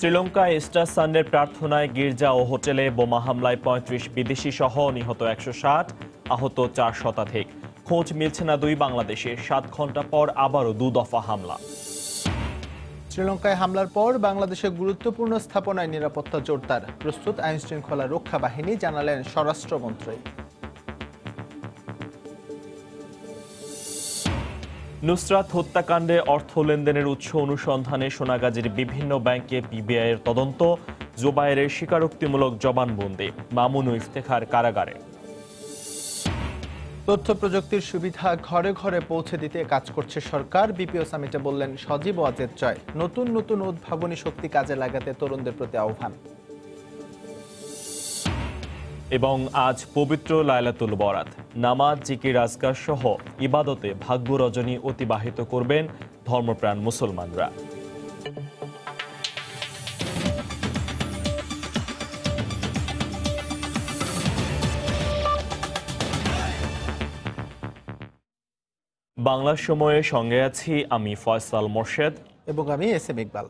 শ্রীলঙ্কায় ইস্টার সানডের প্রার্থনায় গির্জা ও হোটেলে বোমা হামলায় ৩৫ বিদেশি সহ নিহত ১৬০, আহত ৪ শতাধিক। খোঁজ মিলছে না দুই বাংলাদেশের। ৭ ঘন্টা পর আবারও দুদফা হামলা। শ্রীলঙ্কায় হামলার পর বাংলাদেশের গুরুত্বপূর্ণ স্থাপনায় নিরাপত্তা জোরদার। প্রস্তুত আইন শৃঙ্খলা রক্ষা বাহিনী, জানালেন স্বরাষ্ট্রমন্ত্রী। নুসরাত হত্যাকাণ্ডে অর্থ লেনদেনের উৎস অনুসন্ধানে সোনাগাজীর বিভিন্ন ব্যাংকে পিবিআইয়ের তদন্ত। জোবায়েরের স্বীকারোক্তিমূলক জবানবন্দি। মামুন ও ইফতেখার কারাগারে। তথ্য প্রযুক্তির সুবিধা ঘরে ঘরে পৌঁছে দিতে কাজ করছে সরকার। বিপিও সামিটে বললেন সজীব ওয়াজেদ জয়। নতুন নতুন উদ্ভাবনী শক্তি কাজে লাগাতে তরুণদের প্রতি আহ্বান। এবং আজ পবিত্র লাইলাতুল বরাত। নামাজ, জিকির, আজকার সহ ইবাদতে ভাগ্য রজনী অতিবাহিত করবেন ধর্মপ্রাণ মুসলমানরা। বাংলা সময়ে সঙ্গে আছি আমি ফয়সাল মোর্শেদ এবং আমি এস এম ইকবাল।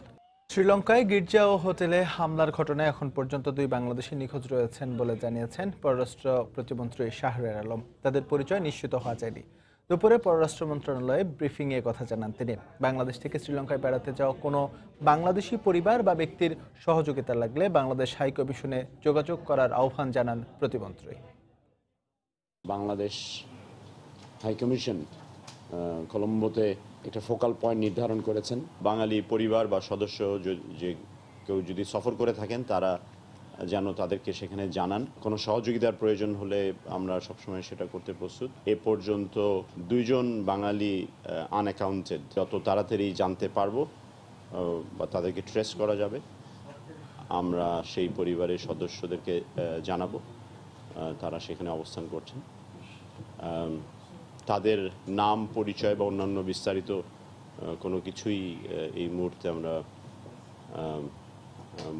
শ্রীলঙ্কায় গির্জা ও হোটেলে হামলার ঘটনায় এখন পর্যন্ত দুই বাংলাদেশি নিখোঁজ রয়েছেন বলে জানিয়েছেন পররাষ্ট্র প্রতিমন্ত্রী শাহরিয়ার আলম। তাদের পরিচয় নিশ্চিত হওয়া যায়নি। দুপুরে পররাষ্ট্র মন্ত্রণালয়ে ব্রিফিংয়ে কথা জানান তিনি। বাংলাদেশ থেকে শ্রীলঙ্কায় বেড়াতে যাওয়া কোনো বাংলাদেশি পরিবার বা ব্যক্তির সহযোগিতা লাগলে বাংলাদেশ হাইকমিশনে যোগাযোগ করার আহ্বান জানান প্রতিমন্ত্রী। বাংলাদেশ হাইকমিশন কলম্বোতে একটা ফোকাল পয়েন্ট নির্ধারণ করেছেন। বাঙালি পরিবার বা সদস্য যে কেউ যদি সফর করে থাকেন তারা যেন তাদেরকে সেখানে জানান। কোনো সহযোগিতার প্রয়োজন হলে আমরা সবসময় সেটা করতে প্রস্তুত। এ পর্যন্ত 2 জন বাঙালি আনঅ্যাকাউন্টেড, যত তাড়াতাড়ি জানতে পারবো বা তাদেরকে ট্রেস করা যাবে আমরা সেই পরিবারের সদস্যদেরকে জানাবো তারা সেখানে অবস্থান করছেন। তাদের নাম, পরিচয় বা অন্যান্য বিস্তারিত কোনো কিছুই এই মুহূর্তে আমরা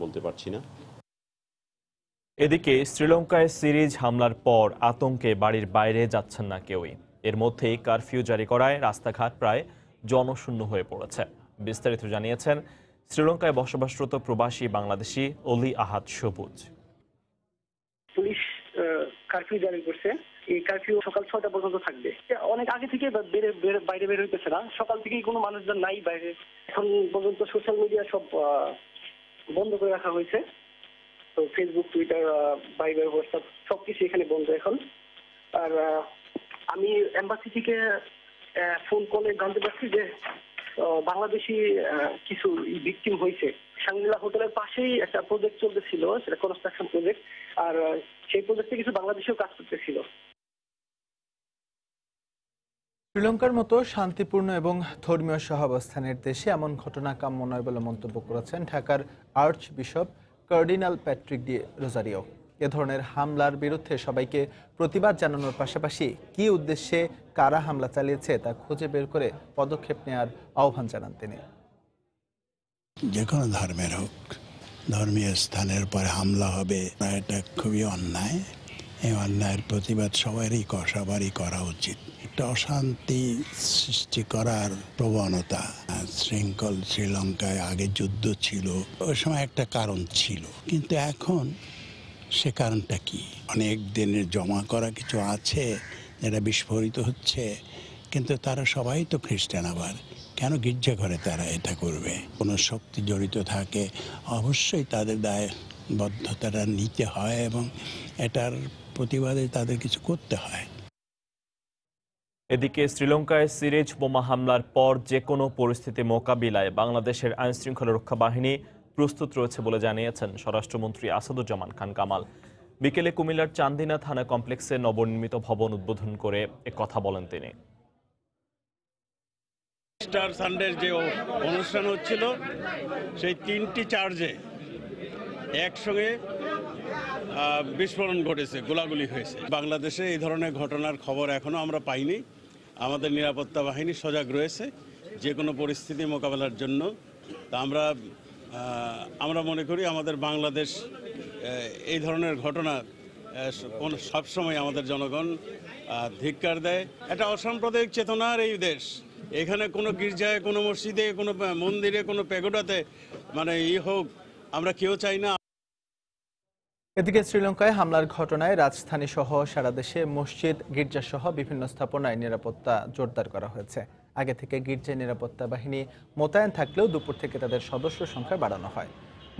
বলতে পারছি না। এদিকে শ্রীলঙ্কায় সিরিজ হামলার পর আতঙ্কে বাড়ির বাইরে যাচ্ছেন না কেউই। এর মধ্যেই কারফিউ জারি করায় রাস্তাঘাট প্রায় জনশূন্য হয়ে পড়েছে। বিস্তারিত জানিয়েছেন শ্রীলঙ্কায় বসবাসরত প্রবাসী বাংলাদেশি অলি আহাদ সবুজ। পুলিশ কারফিউ জারি করছে। এই কারফিউ সকাল 6টা পর্যন্ত থাকবে। অনেক আগে থেকে বাইরে বের হইতেছে না। সকাল থেকেই কোনো মানুষজন নাই বাইরে। এখন পর্যন্ত সোশ্যাল মিডিয়া সব বন্ধ করে রাখা হয়েছে। তো ফেসবুক, টুইটার, ভাইবার, হোয়াটসঅ্যাপ সবকিছু এখানে বন্ধ এখন। আর আমি এম্বাসি থেকে ফোন কলে জানতে পারছি যে বাংলাদেশি কিছু ভিকটিম হয়েছে। শাংরিলা হোটেলের পাশেই একটা প্রজেক্ট চলতেছিল, সেটা কনস্ট্রাকশন প্রজেক্ট। আর সেই প্রজেক্টে কিছু বাংলাদেশিও কাজ করতেছিল। শ্রীলঙ্কার মতো শান্তিপূর্ণ এবং ধর্মীয় সহাবস্থানের দেশে এমন ঘটনা কাম্য নয় বলে মন্তব্য করেছেন ঢাকার archbishop cardinal Patrick D'Rozario. এ ধরনের হামলার বিরুদ্ধে সবাইকে প্রতিবাদ জানানোর পাশাপাশি কী উদ্দেশ্যে কারা হামলা চালিয়েছে তা খুঁজে বের করে পদক্ষেপ নেওয়ার আহ্বান জানান তিনি। যে কোনো ধর্মের হোক, ধর্মীয় স্থানের পরে হামলা হবে, এটা খুবই অন্যায়। এই অন্যায়ের প্রতিবাদ সবারই করা উচিত। একটা অশান্তি সৃষ্টি করার প্রবণতা, শৃঙ্খল শ্রীলঙ্কায় আগে যুদ্ধ ছিল, ওই সময় একটা কারণ ছিল, কিন্তু এখন সে কারণটা কি? অনেক দিনের জমা করা কিছু আছে যেটা বিস্ফোরিত হচ্ছে, কিন্তু তারা সবাই তো খ্রিস্টান। আবার কেন গির্জা ঘরে তারা এটা করবে? কোনো শক্তি জড়িত থাকে, অবশ্যই তাদের দায়বদ্ধতাটা নিতে হয় এবং এটার প্রতিবাদে তাদের কিছু করতে হয়। এদিকে শ্রীলঙ্কায় সিরিজ বোমা হামলার পর যে কোনো পরিস্থিতি মোকাবিলায় বাংলাদেশের আইনশৃঙ্খলা রক্ষা বাহিনী প্রস্তুত রয়েছে বলে জানিয়েছেন স্বরাষ্ট্রমন্ত্রী আসাদুজ্জামান খান কামাল। বিকেলে কুমিল্লার চান্দিনা থানা কমপ্লেক্সে নবনির্মিত ভবন উদ্বোধন করে কথা বলেন তিনি। ইস্টার সানডের যে অনুষ্ঠান হচ্ছিল, সেই 3টি চার্জে একসঙ্গে বিস্ফোরণ ঘটেছে, গোলাগুলি হয়েছে। বাংলাদেশে এই ধরনের ঘটনার খবর এখনো আমরা পাইনি। আমাদের নিরাপত্তা বাহিনী সজাগ রয়েছে যে কোনো পরিস্থিতি মোকাবেলার জন্য। তা আমরা মনে করি আমাদের বাংলাদেশ এই ধরনের ঘটনা সবসময় আমাদের জনগণ ধিক্কার দেয়। এটা অসাম্প্রদায়িক চেতনার এই দেশ। এখানে কোনো গির্জায়, কোনো মসজিদে, কোনো মন্দিরে, কোনো প্যাগোডাতে হোক, আমরা কেউ চাই না। এদিকে শ্রীলঙ্কায় হামলার ঘটনায় রাজধানী সহ সারা দেশে মসজিদ, গির্জা সহ বিভিন্ন স্থাপনায় নিরাপত্তা জোরদার করা হয়েছে। আগে থেকে গির্জায় নিরাপত্তা বাহিনী মোতায়েন থাকলেও দুপুর থেকে তাদের সদস্য সংখ্যা বাড়ানো হয়।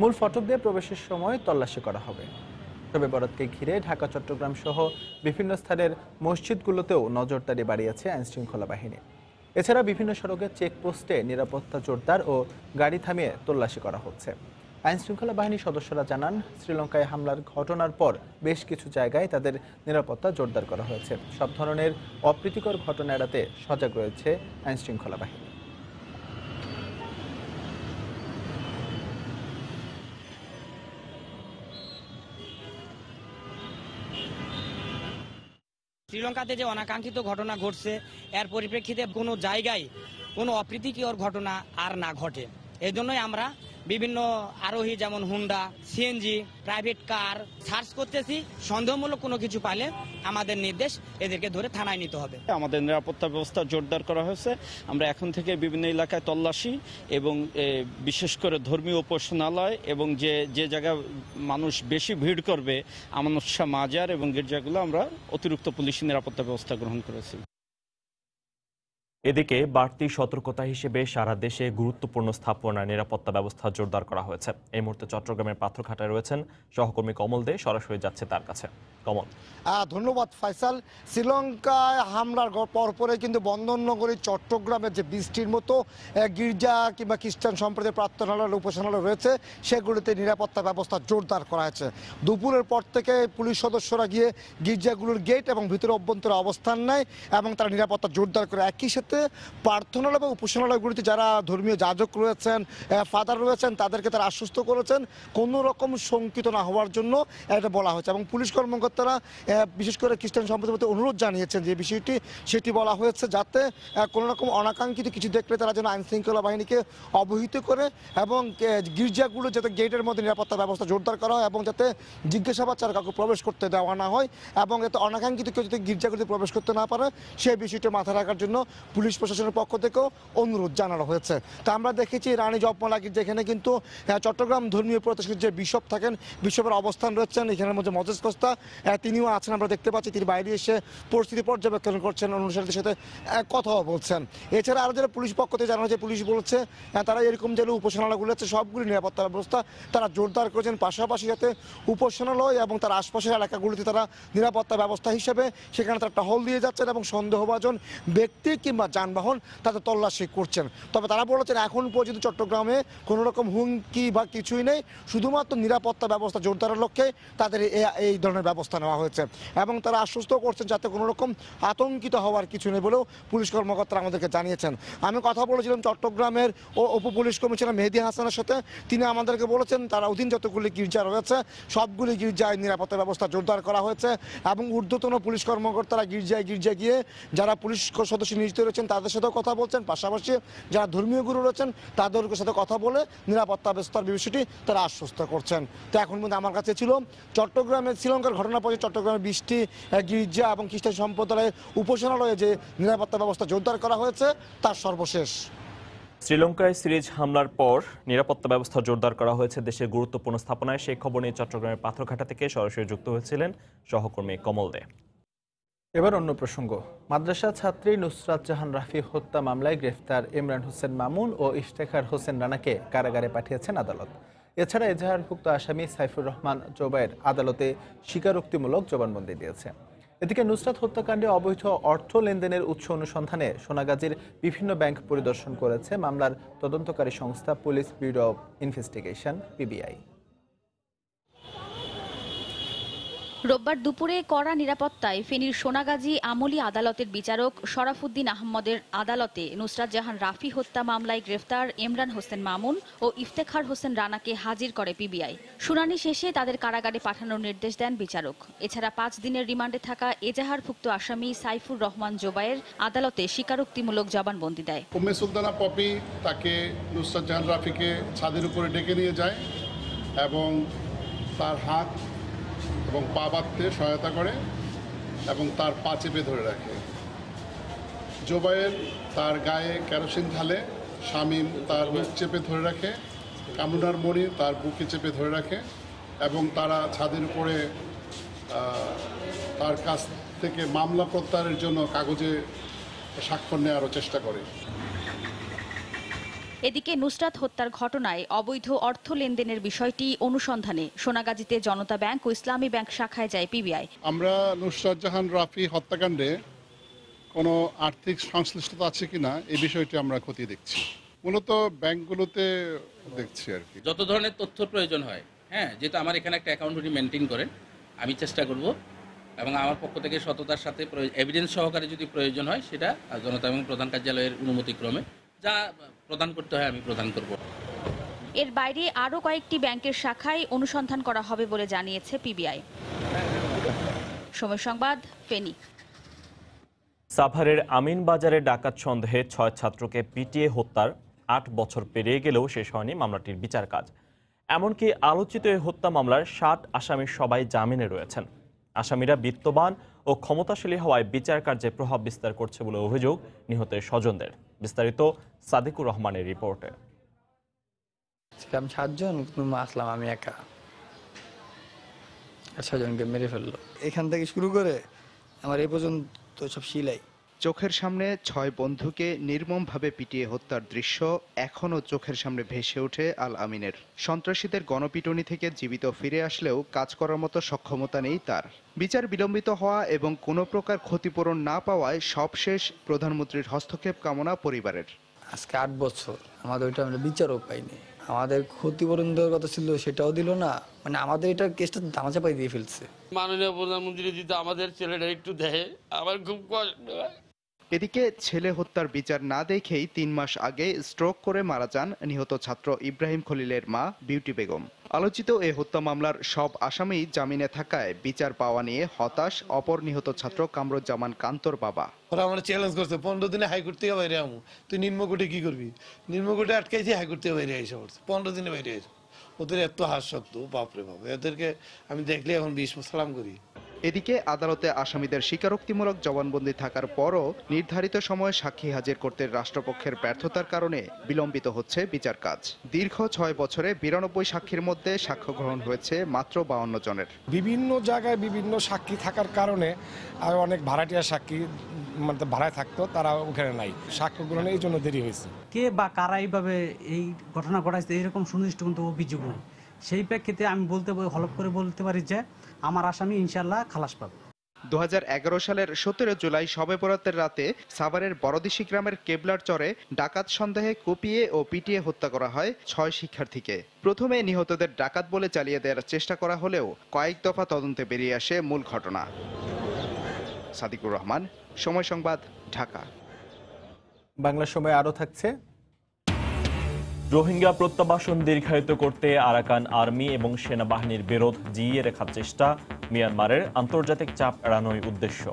মূল ফটক দিয়ে প্রবেশের সময় তল্লাশি করা হবে। শবে বরাতকে ঘিরে ঢাকা, চট্টগ্রাম সহ বিভিন্ন স্থানের মসজিদগুলোতেও নজরদারি বাড়িয়েছে আইনশৃঙ্খলা বাহিনী। এছাড়া বিভিন্ন সড়কের চেকপোস্টে নিরাপত্তা জোরদার ও গাড়ি থামিয়ে তল্লাশি করা হচ্ছে। আইনশৃঙ্খলা বাহিনীর সদস্যরা জানান, শ্রীলঙ্কায় হামলার ঘটনার পর বেশ কিছু জায়গায় তাদের নিরাপত্তা জোরদার করা হয়েছে। সব ধরনের অপ্রীতিকর ঘটনা এড়াতে সজাগ রয়েছে আইনশৃঙ্খলা বাহিনী। শ্রীলঙ্কাতে যে অনাকাঙ্ক্ষিত ঘটনা ঘটছে, এর পরিপ্রেক্ষিতে কোনো জায়গায় কোনো অপ্রীতিকর ঘটনা আর না ঘটে, এই জন্যই আমরা বিভিন্ন আরোহী যেমন Honda, CNG, private car search করতেছি। সন্দেহমূলক কোনো কিছু পাইলে আমাদের নির্দেশ, এদেরকে ধরে থানায় নিতে হবে। আমাদের নিরাপত্তা ব্যবস্থা জোরদার করা হয়েছে। আমরা এখন থেকে বিভিন্ন এলাকায় তল্লাশি এবং বিশেষ করে ধর্মীয় উপাসনালয় এবং যে জায়গায় মানুষ বেশি ভিড় করবে, আমানুষা মাজার এবং গির্জাগুলো, আমরা অতিরিক্ত পুলিশি নিরাপত্তা ব্যবস্থা গ্রহণ করেছি। এদিকে বাড়তি সতর্কতা হিসেবে সারা দেশে গুরুত্বপূর্ণ স্থাপনার নিরাপত্তা ব্যবস্থা জোরদার করা হয়েছে। এই মুহূর্তে চট্টগ্রামের পাথরঘাটায় রয়েছেন সহকর্মী কমল দে, সরাসরি যাচ্ছে তার কাছে। কমল। ধন্যবাদ ফয়সাল। শ্রীলঙ্কায় হামলার পরপরে কিন্তু বন্দরনগরী চট্টগ্রামের যে বৃষ্টির মতো গির্জা কিংবা খ্রিস্টান সম্প্রদায়ের প্রার্থনালয়, উপাসনালয় রয়েছে, সেগুলিতে নিরাপত্তা ব্যবস্থা জোরদার করা হয়েছে। দুপুরের পর থেকে পুলিশ সদস্যরা গিয়ে গির্জাগুলোর গেট এবং ভিতরে অভ্যন্তরে অবস্থান নেয় এবং তারা নিরাপত্তা জোরদার করে। একই সাথে প্রার্থনালয় এবং উপাসনালয়গুলিতে যারা ধর্মীয় যাজক রয়েছেন, ফাদার রয়েছেন, তাদেরকে তারা আশ্বস্ত করেছেন কোনো রকম শঙ্কিত না হওয়ার জন্য এটা বলা হয়েছে। এবং পুলিশ কর্মকর্তারা বিশেষ করে খ্রিস্টান সম্প্রদায়ের প্রতি অনুরোধ জানিয়েছেন যে বিষয়টি সেটি বলা হয়েছে, যাতে কোনো রকম অনাকাঙ্ক্ষিত কিছু দেখলে তারা যেন আইনশৃঙ্খলা বাহিনীকে অবহিত করে এবং গির্জাগুলো যাতে গেটের মধ্যে নিরাপত্তা ব্যবস্থা জোরদার করা হয় এবং যাতে জিজ্ঞাসাবাদ ছাড়া কাউকে প্রবেশ করতে দেওয়া না হয় এবং এতে অনাকাঙ্ক্ষিত কেউ যাতে গির্জাগুলিতে প্রবেশ করতে না পারে সেই বিষয়টি মাথায় রাখার জন্য পুলিশ প্রশাসনের পক্ষ থেকেও অনুরোধ জানানো হয়েছে। তা আমরা দেখেছি রানী জপমালা গির্জা, যেখানে কিন্তু চট্টগ্রাম ধর্মীয় প্রতিষ্ঠানের যে বিশপ থাকেন, বিশপের অবস্থান রয়েছেন এখানের মধ্যে মজেস কস্তা, তিনিও আছেন। আমরা দেখতে পাচ্ছি তিনি বাইরে এসে পরিস্থিতি পর্যবেক্ষণ করছেন, অনুসারীদের সাথে কথাও বলছেন। এছাড়া আরও যারা পুলিশ পক্ষ থেকে জানানো হয়েছে, পুলিশ বলছে তারা এরকম যে উপাসনালয়গুলো আছে সবগুলি নিরাপত্তা ব্যবস্থা তারা জোরদার করেছেন। পাশাপাশি যাতে উপাসনালয় এবং তার আশপাশের এলাকাগুলিতে তারা নিরাপত্তা ব্যবস্থা হিসেবে সেখানে তারা টহল দিয়ে যাচ্ছেন এবং সন্দেহভাজন ব্যক্তি কিংবা যানবাহন তাদের তল্লাশি করছেন। তবে তারা বলেছেন এখন পর্যন্ত চট্টগ্রামে কোনো রকম হুমকি বা কিছুই নেই, শুধুমাত্র নিরাপত্তা ব্যবস্থা জোরদারের লক্ষ্যে তাদের এই ধরনের ব্যবস্থা নেওয়া হয়েছে এবং তারা আশ্বস্ত করছেন যাতে কোনো রকম আতঙ্কিত হওয়ার কিছু নেই বলেও পুলিশ কর্মকর্তারা আমাদেরকে জানিয়েছেন। আমি কথা বলেছিলাম চট্টগ্রামের উপ পুলিশ কমিশনার মেহেদি হাসানের সাথে, তিনি আমাদেরকে বলেছেন তারা অধীন যতগুলি গির্জা রয়েছে সবগুলি গির্জায় নিরাপত্তা ব্যবস্থা জোরদার করা হয়েছে এবং ঊর্ধ্বতন পুলিশ কর্মকর্তারা গির্জায় গির্জায় গিয়ে যারা পুলিশ সদস্য নিয়োজিত রয়েছেন তাদের সাথেও কথা বলছেন, পাশাপাশি যারা ধর্মীয় গুরু রয়েছেন তাদের সাথে কথা বলে নিরাপত্তা ব্যবস্থার বিষয়টি তারা আশ্বস্ত করছেন। তো এখন পর্যন্ত আমার কাছে ছিল চট্টগ্রামের শ্রীলঙ্কার ঘটনা পরে চট্টগ্রামের 20টি গির্জা এবং খ্রিস্টান সম্প্রদায়ের উপাসনালয়ে যে নিরাপত্তা ব্যবস্থা জোরদার করা হয়েছে তার সর্বশেষ। শ্রীলঙ্কায় সিরিজ হামলার পর নিরাপত্তা ব্যবস্থা জোরদার করা হয়েছে দেশের গুরুত্বপূর্ণ স্থাপনায়। সেই খবর নিয়ে চট্টগ্রামের পাথরঘাটা থেকে সরাসরি যুক্ত হয়েছিলেন সহকর্মী কমল দে। এবার অন্য প্রসঙ্গ। মাদ্রাসা ছাত্রী নুসরাত জাহান রাফি হত্যা মামলায় গ্রেফতার ইমরান হোসেন মামুন ও ইফতেখার হোসেন রানাকে কারাগারে পাঠিয়েছেন আদালত। এছাড়া এজাহারভুক্ত আসামি সাইফুর রহমান জোবায়ের আদালতে স্বীকারোক্তিমূলক জবানবন্দি দিয়েছে। এদিকে নুসরাত হত্যাকাণ্ডে অবৈধ অর্থ লেনদেনের উৎস অনুসন্ধানে সোনাগাজীর বিভিন্ন ব্যাংক পরিদর্শন করেছে মামলার তদন্তকারী সংস্থা police bureau of investigation, PBI. রোববার দুপুরে কড়া নিরাপত্তায় ফেনীর সোনাগাজী আমলি আদালতের বিচারক শরাফুদ্দিন আহমদের আদালতে নুসরাত জাহান রাফি হত্যা মামলায় গ্রেফতার ইমরান হোসেন মামুন ও ইফতেখার হোসেন রানাকে হাজির করে পিবিআই। শুনানি শেষে তাদের কারাগারে পাঠানোর নির্দেশ দেন বিচারক। এছাড়া 5 দিনের রিমান্ডে থাকা এজাহারভুক্ত আসামি সাইফুর রহমান জোবায়ের আদালতে স্বীকারোক্তিমূলক জবানবন্দি দেয়। উম্মে সুলতানা পপি তাকে নুসরাত জাহান রাফিকে ছাদের উপরে ডেকে নিয়ে যায় এবং তার হাত এবং পা বাঁধতে সহায়তা করে এবং তার পা চেপে ধরে রাখে। জোবায়ের তার গায়ে কেরোসিন ঢালে, শামীম তার মুখ চেপে ধরে রাখে কামুনার মণি তার বুকে চেপে ধরে রাখে এবং তারা ছাদের উপরে তার কাছ থেকে মামলা প্রত্যাহারের জন্য কাগজে স্বাক্ষর নেওয়ারও চেষ্টা করে। এদিকে নুসরাত হত্যার ঘটনায় অবৈধ অর্থ লেনদেনের বিষয়টি অনুসন্ধানে সোনাগাজীতে জনতা ব্যাংক ও ইসলামী ব্যাংক শাখায় যায় পিবিআই। আমরা নুসরাত জাহান রাফি হত্যাকাণ্ডে কোনো আর্থিক সংশ্লিষ্টতা আছে কিনা এই বিষয়টি আমরা খতিয়ে দেখছি, মূলত ব্যাংকগুলোতে দেখছি আর কি। যত ধরনের তথ্য প্রয়োজন হয়, হ্যাঁ, যেহেতু আমার এখানে একটা অ্যাকাউন্ট উনি মেনটেন করেন, আমি চেষ্টা করব এবং আমার পক্ষ থেকে সততার সাথে এভিডেন্স সহকারে যদি প্রয়োজন হয় সেটা জনতা এবং প্রধান কার্যালয়ের অনুমতিক্রমে যা প্রদান করতে হয় আমি প্রদান করব। এর বাইরে আরও কয়েকটি ব্যাংকের শাখায় অনুসন্ধান করা হবে বলে জানিয়েছে পিবিআই। সময় সংবাদ, ফেনী। সাভারের আমিনবাজারে ডাকাত সন্দেহে 6 ছাত্রকে পিটিয়ে হত্যার 8 বছর পেরিয়ে গেলেও শেষ হয়নি মামলাটির বিচার কাজ। এমনকি আলোচিত এই হত্যা মামলার 60 আসামির সবাই জামিনে রয়েছেন। আসামিরা বিত্তবান ও ক্ষমতাশালী হওয়ায় বিচার কার্যে প্রভাব বিস্তার করছে বলে অভিযোগ নিহতের স্বজনদের। বিস্তারিত সাদিকুর রহমানের রিপোর্টে। আমি 7 জন, আসলাম আমি একা, 6 জনকে মেরে ফেললো। এখান থেকে শুরু করে আমার এই পর্যন্ত সব শিলাই। চোখের সামনে 6 বন্ধুকে নির্মমভাবে পিটিয়ে হত্যার দৃশ্য এখনও চোখের সামনে ভেসে ওঠে আল আমিনের। সন্ত্রাসীদের গণপিটুনি থেকে জীবিত ফিরে আসলেও কাজ করার মতো সক্ষমতা নেই তার। বিচার বিলম্বিত হওয়া এবং কোনো প্রকার ক্ষতিপূরণ না পাওয়ায় সবশেষ প্রধানমন্ত্রীর হস্তক্ষেপ কামনা পরিবারের। আজকে 8 বছর আমাদের ওইটা আমরা বিচারও পাইনি। আমাদের ক্ষতিপূরণ দেওয়ার কথা ছিল সেটাও দিল না, মানে আমাদের এটা কেসটা ধামাচাপাই দিয়ে ফেলছে। মাননীয় প্রধানমন্ত্রী যদি আমাদের ছেলেটা একটু দেখে আমার খুব কষ্ট হয়। এদিকে ছেলে হত্যার বিচার না দেখেই 3 মাস আগে স্ট্রোক করে মারা যান নিহত ছাত্র ইব্রাহিম খলিলের মা বিউটি বেগম। আলোচিত এই হত্যা মামলার সব আসামি জামিনে থাকায় বিচার পাওয়া নিয়ে হতাশ অপর নিহত ছাত্র কামরুজ্জামান কান্তর বাবা। ওরা আমার চ্যালেঞ্জ করছে 15 দিনে হাইকোর্ট থেকে বাইরে আমু, তুই নিম্নকোর্টে কি করবি? নিম্নকোর্টে আটকাইছি, হাইকোর্ট থেকে বাইরে এসে পড়ছে, 15 দিনে বাইরে এসে। ওদের এত হাস্যত্ব, বাপরে বাপ, এদেরকে আমি দেখলে এখন 20 সালাম করি। এদিকে আদালতে আসামিদের স্বীকারোক্তিমূলক জবানবন্দি থাকার পরও নির্ধারিত সময়ে সাক্ষী হাজির করতে রাষ্ট্রপক্ষের ব্যর্থতার কারণে বিলম্বিত হচ্ছে বিচার কাজ। দীর্ঘ 6 বছরে 92 সাক্ষীর মধ্যে সাক্ষ্য গ্রহণ হয়েছে মাত্র 52 জনের। বিভিন্ন জায়গায় বিভিন্ন সাক্ষী থাকার কারণে আর অনেক ভাড়াটিয়া সাক্ষী মানে ভাড়ায় থাকতো, তারা ওখানে নাই, সাক্ষ্য গ্রহণে এই জন্য দেরি হয়েছে। কে বা কারা এইভাবে এই ঘটনা ঘটাইছে এরকম সুনির্দিষ্ট কিন্তু অভিযোগ নেই। সেই প্রেক্ষিতে আমি হলফ করে বলতে পারি যে আমার আসামি ইনশাল্লাহ খালাস পাবে। 2011 সালের 17 জুলাই শবে বরাতের রাতে সাভারের বড়দিশি গ্রামের কেবলার চরে ডাকাত সন্দেহে কুপিয়ে ও পিটিয়ে হত্যা করা হয় 6 শিক্ষার্থীকে। প্রথমে নিহতদের ডাকাত বলে চালিয়ে দেওয়ার চেষ্টা করা হলেও কয়েক দফা তদন্তে বেরিয়ে আসে মূল ঘটনা। সাদিকুর রহমান, সময় সংবাদ, ঢাকা। বাংলা সময় আরও থাকছে। রোহিঙ্গা প্রত্যাবাসন দীর্ঘায়িত করতে আরাকান আর্মি এবং সেনাবাহিনীর বিরোধ জিইয়ে রাখার চেষ্টা, মিয়ানমারের আন্তর্জাতিক চাপ এড়ানোই উদ্দেশ্য।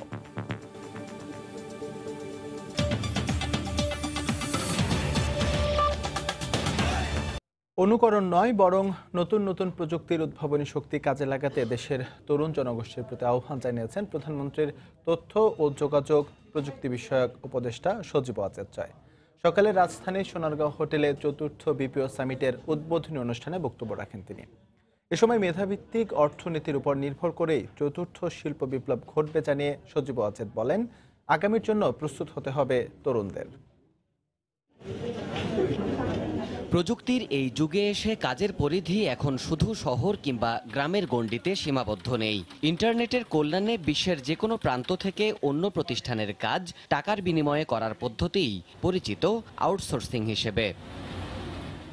অনুকরণ নয়, বরং নতুন নতুন প্রযুক্তির উদ্ভাবনী শক্তি কাজে লাগাতে দেশের তরুণ জনগোষ্ঠীর প্রতি আহ্বান জানিয়েছেন প্রধানমন্ত্রীর তথ্য ও যোগাযোগ প্রযুক্তি বিষয়ক উপদেষ্টা সজীব ওয়াজেদ জয়। সকালে রাজধানীর সোনারগাঁও হোটেলে ৪র্থ বিপিও সামিটের উদ্বোধনী অনুষ্ঠানে বক্তব্য রাখেন তিনি। এ সময় মেধাভিত্তিক অর্থনীতির উপর নির্ভর করেই ৪র্থ শিল্প বিপ্লব ঘটবে জানিয়ে সজীব ওয়াজেদ বলেন, আগামীর জন্য প্রস্তুত হতে হবে তরুণদের। প্রযুক্তির এই যুগে এসে কাজের পরিধি এখন শুধু শহর কিংবা গ্রামের গণ্ডিতে সীমাবদ্ধ নেই। ইন্টারনেটের কল্যাণে বিশ্বের যে কোনো প্রান্ত থেকে অন্য প্রতিষ্ঠানের কাজ টাকার বিনিময়ে করার পদ্ধতিই পরিচিত আউটসোর্সিং হিসেবে।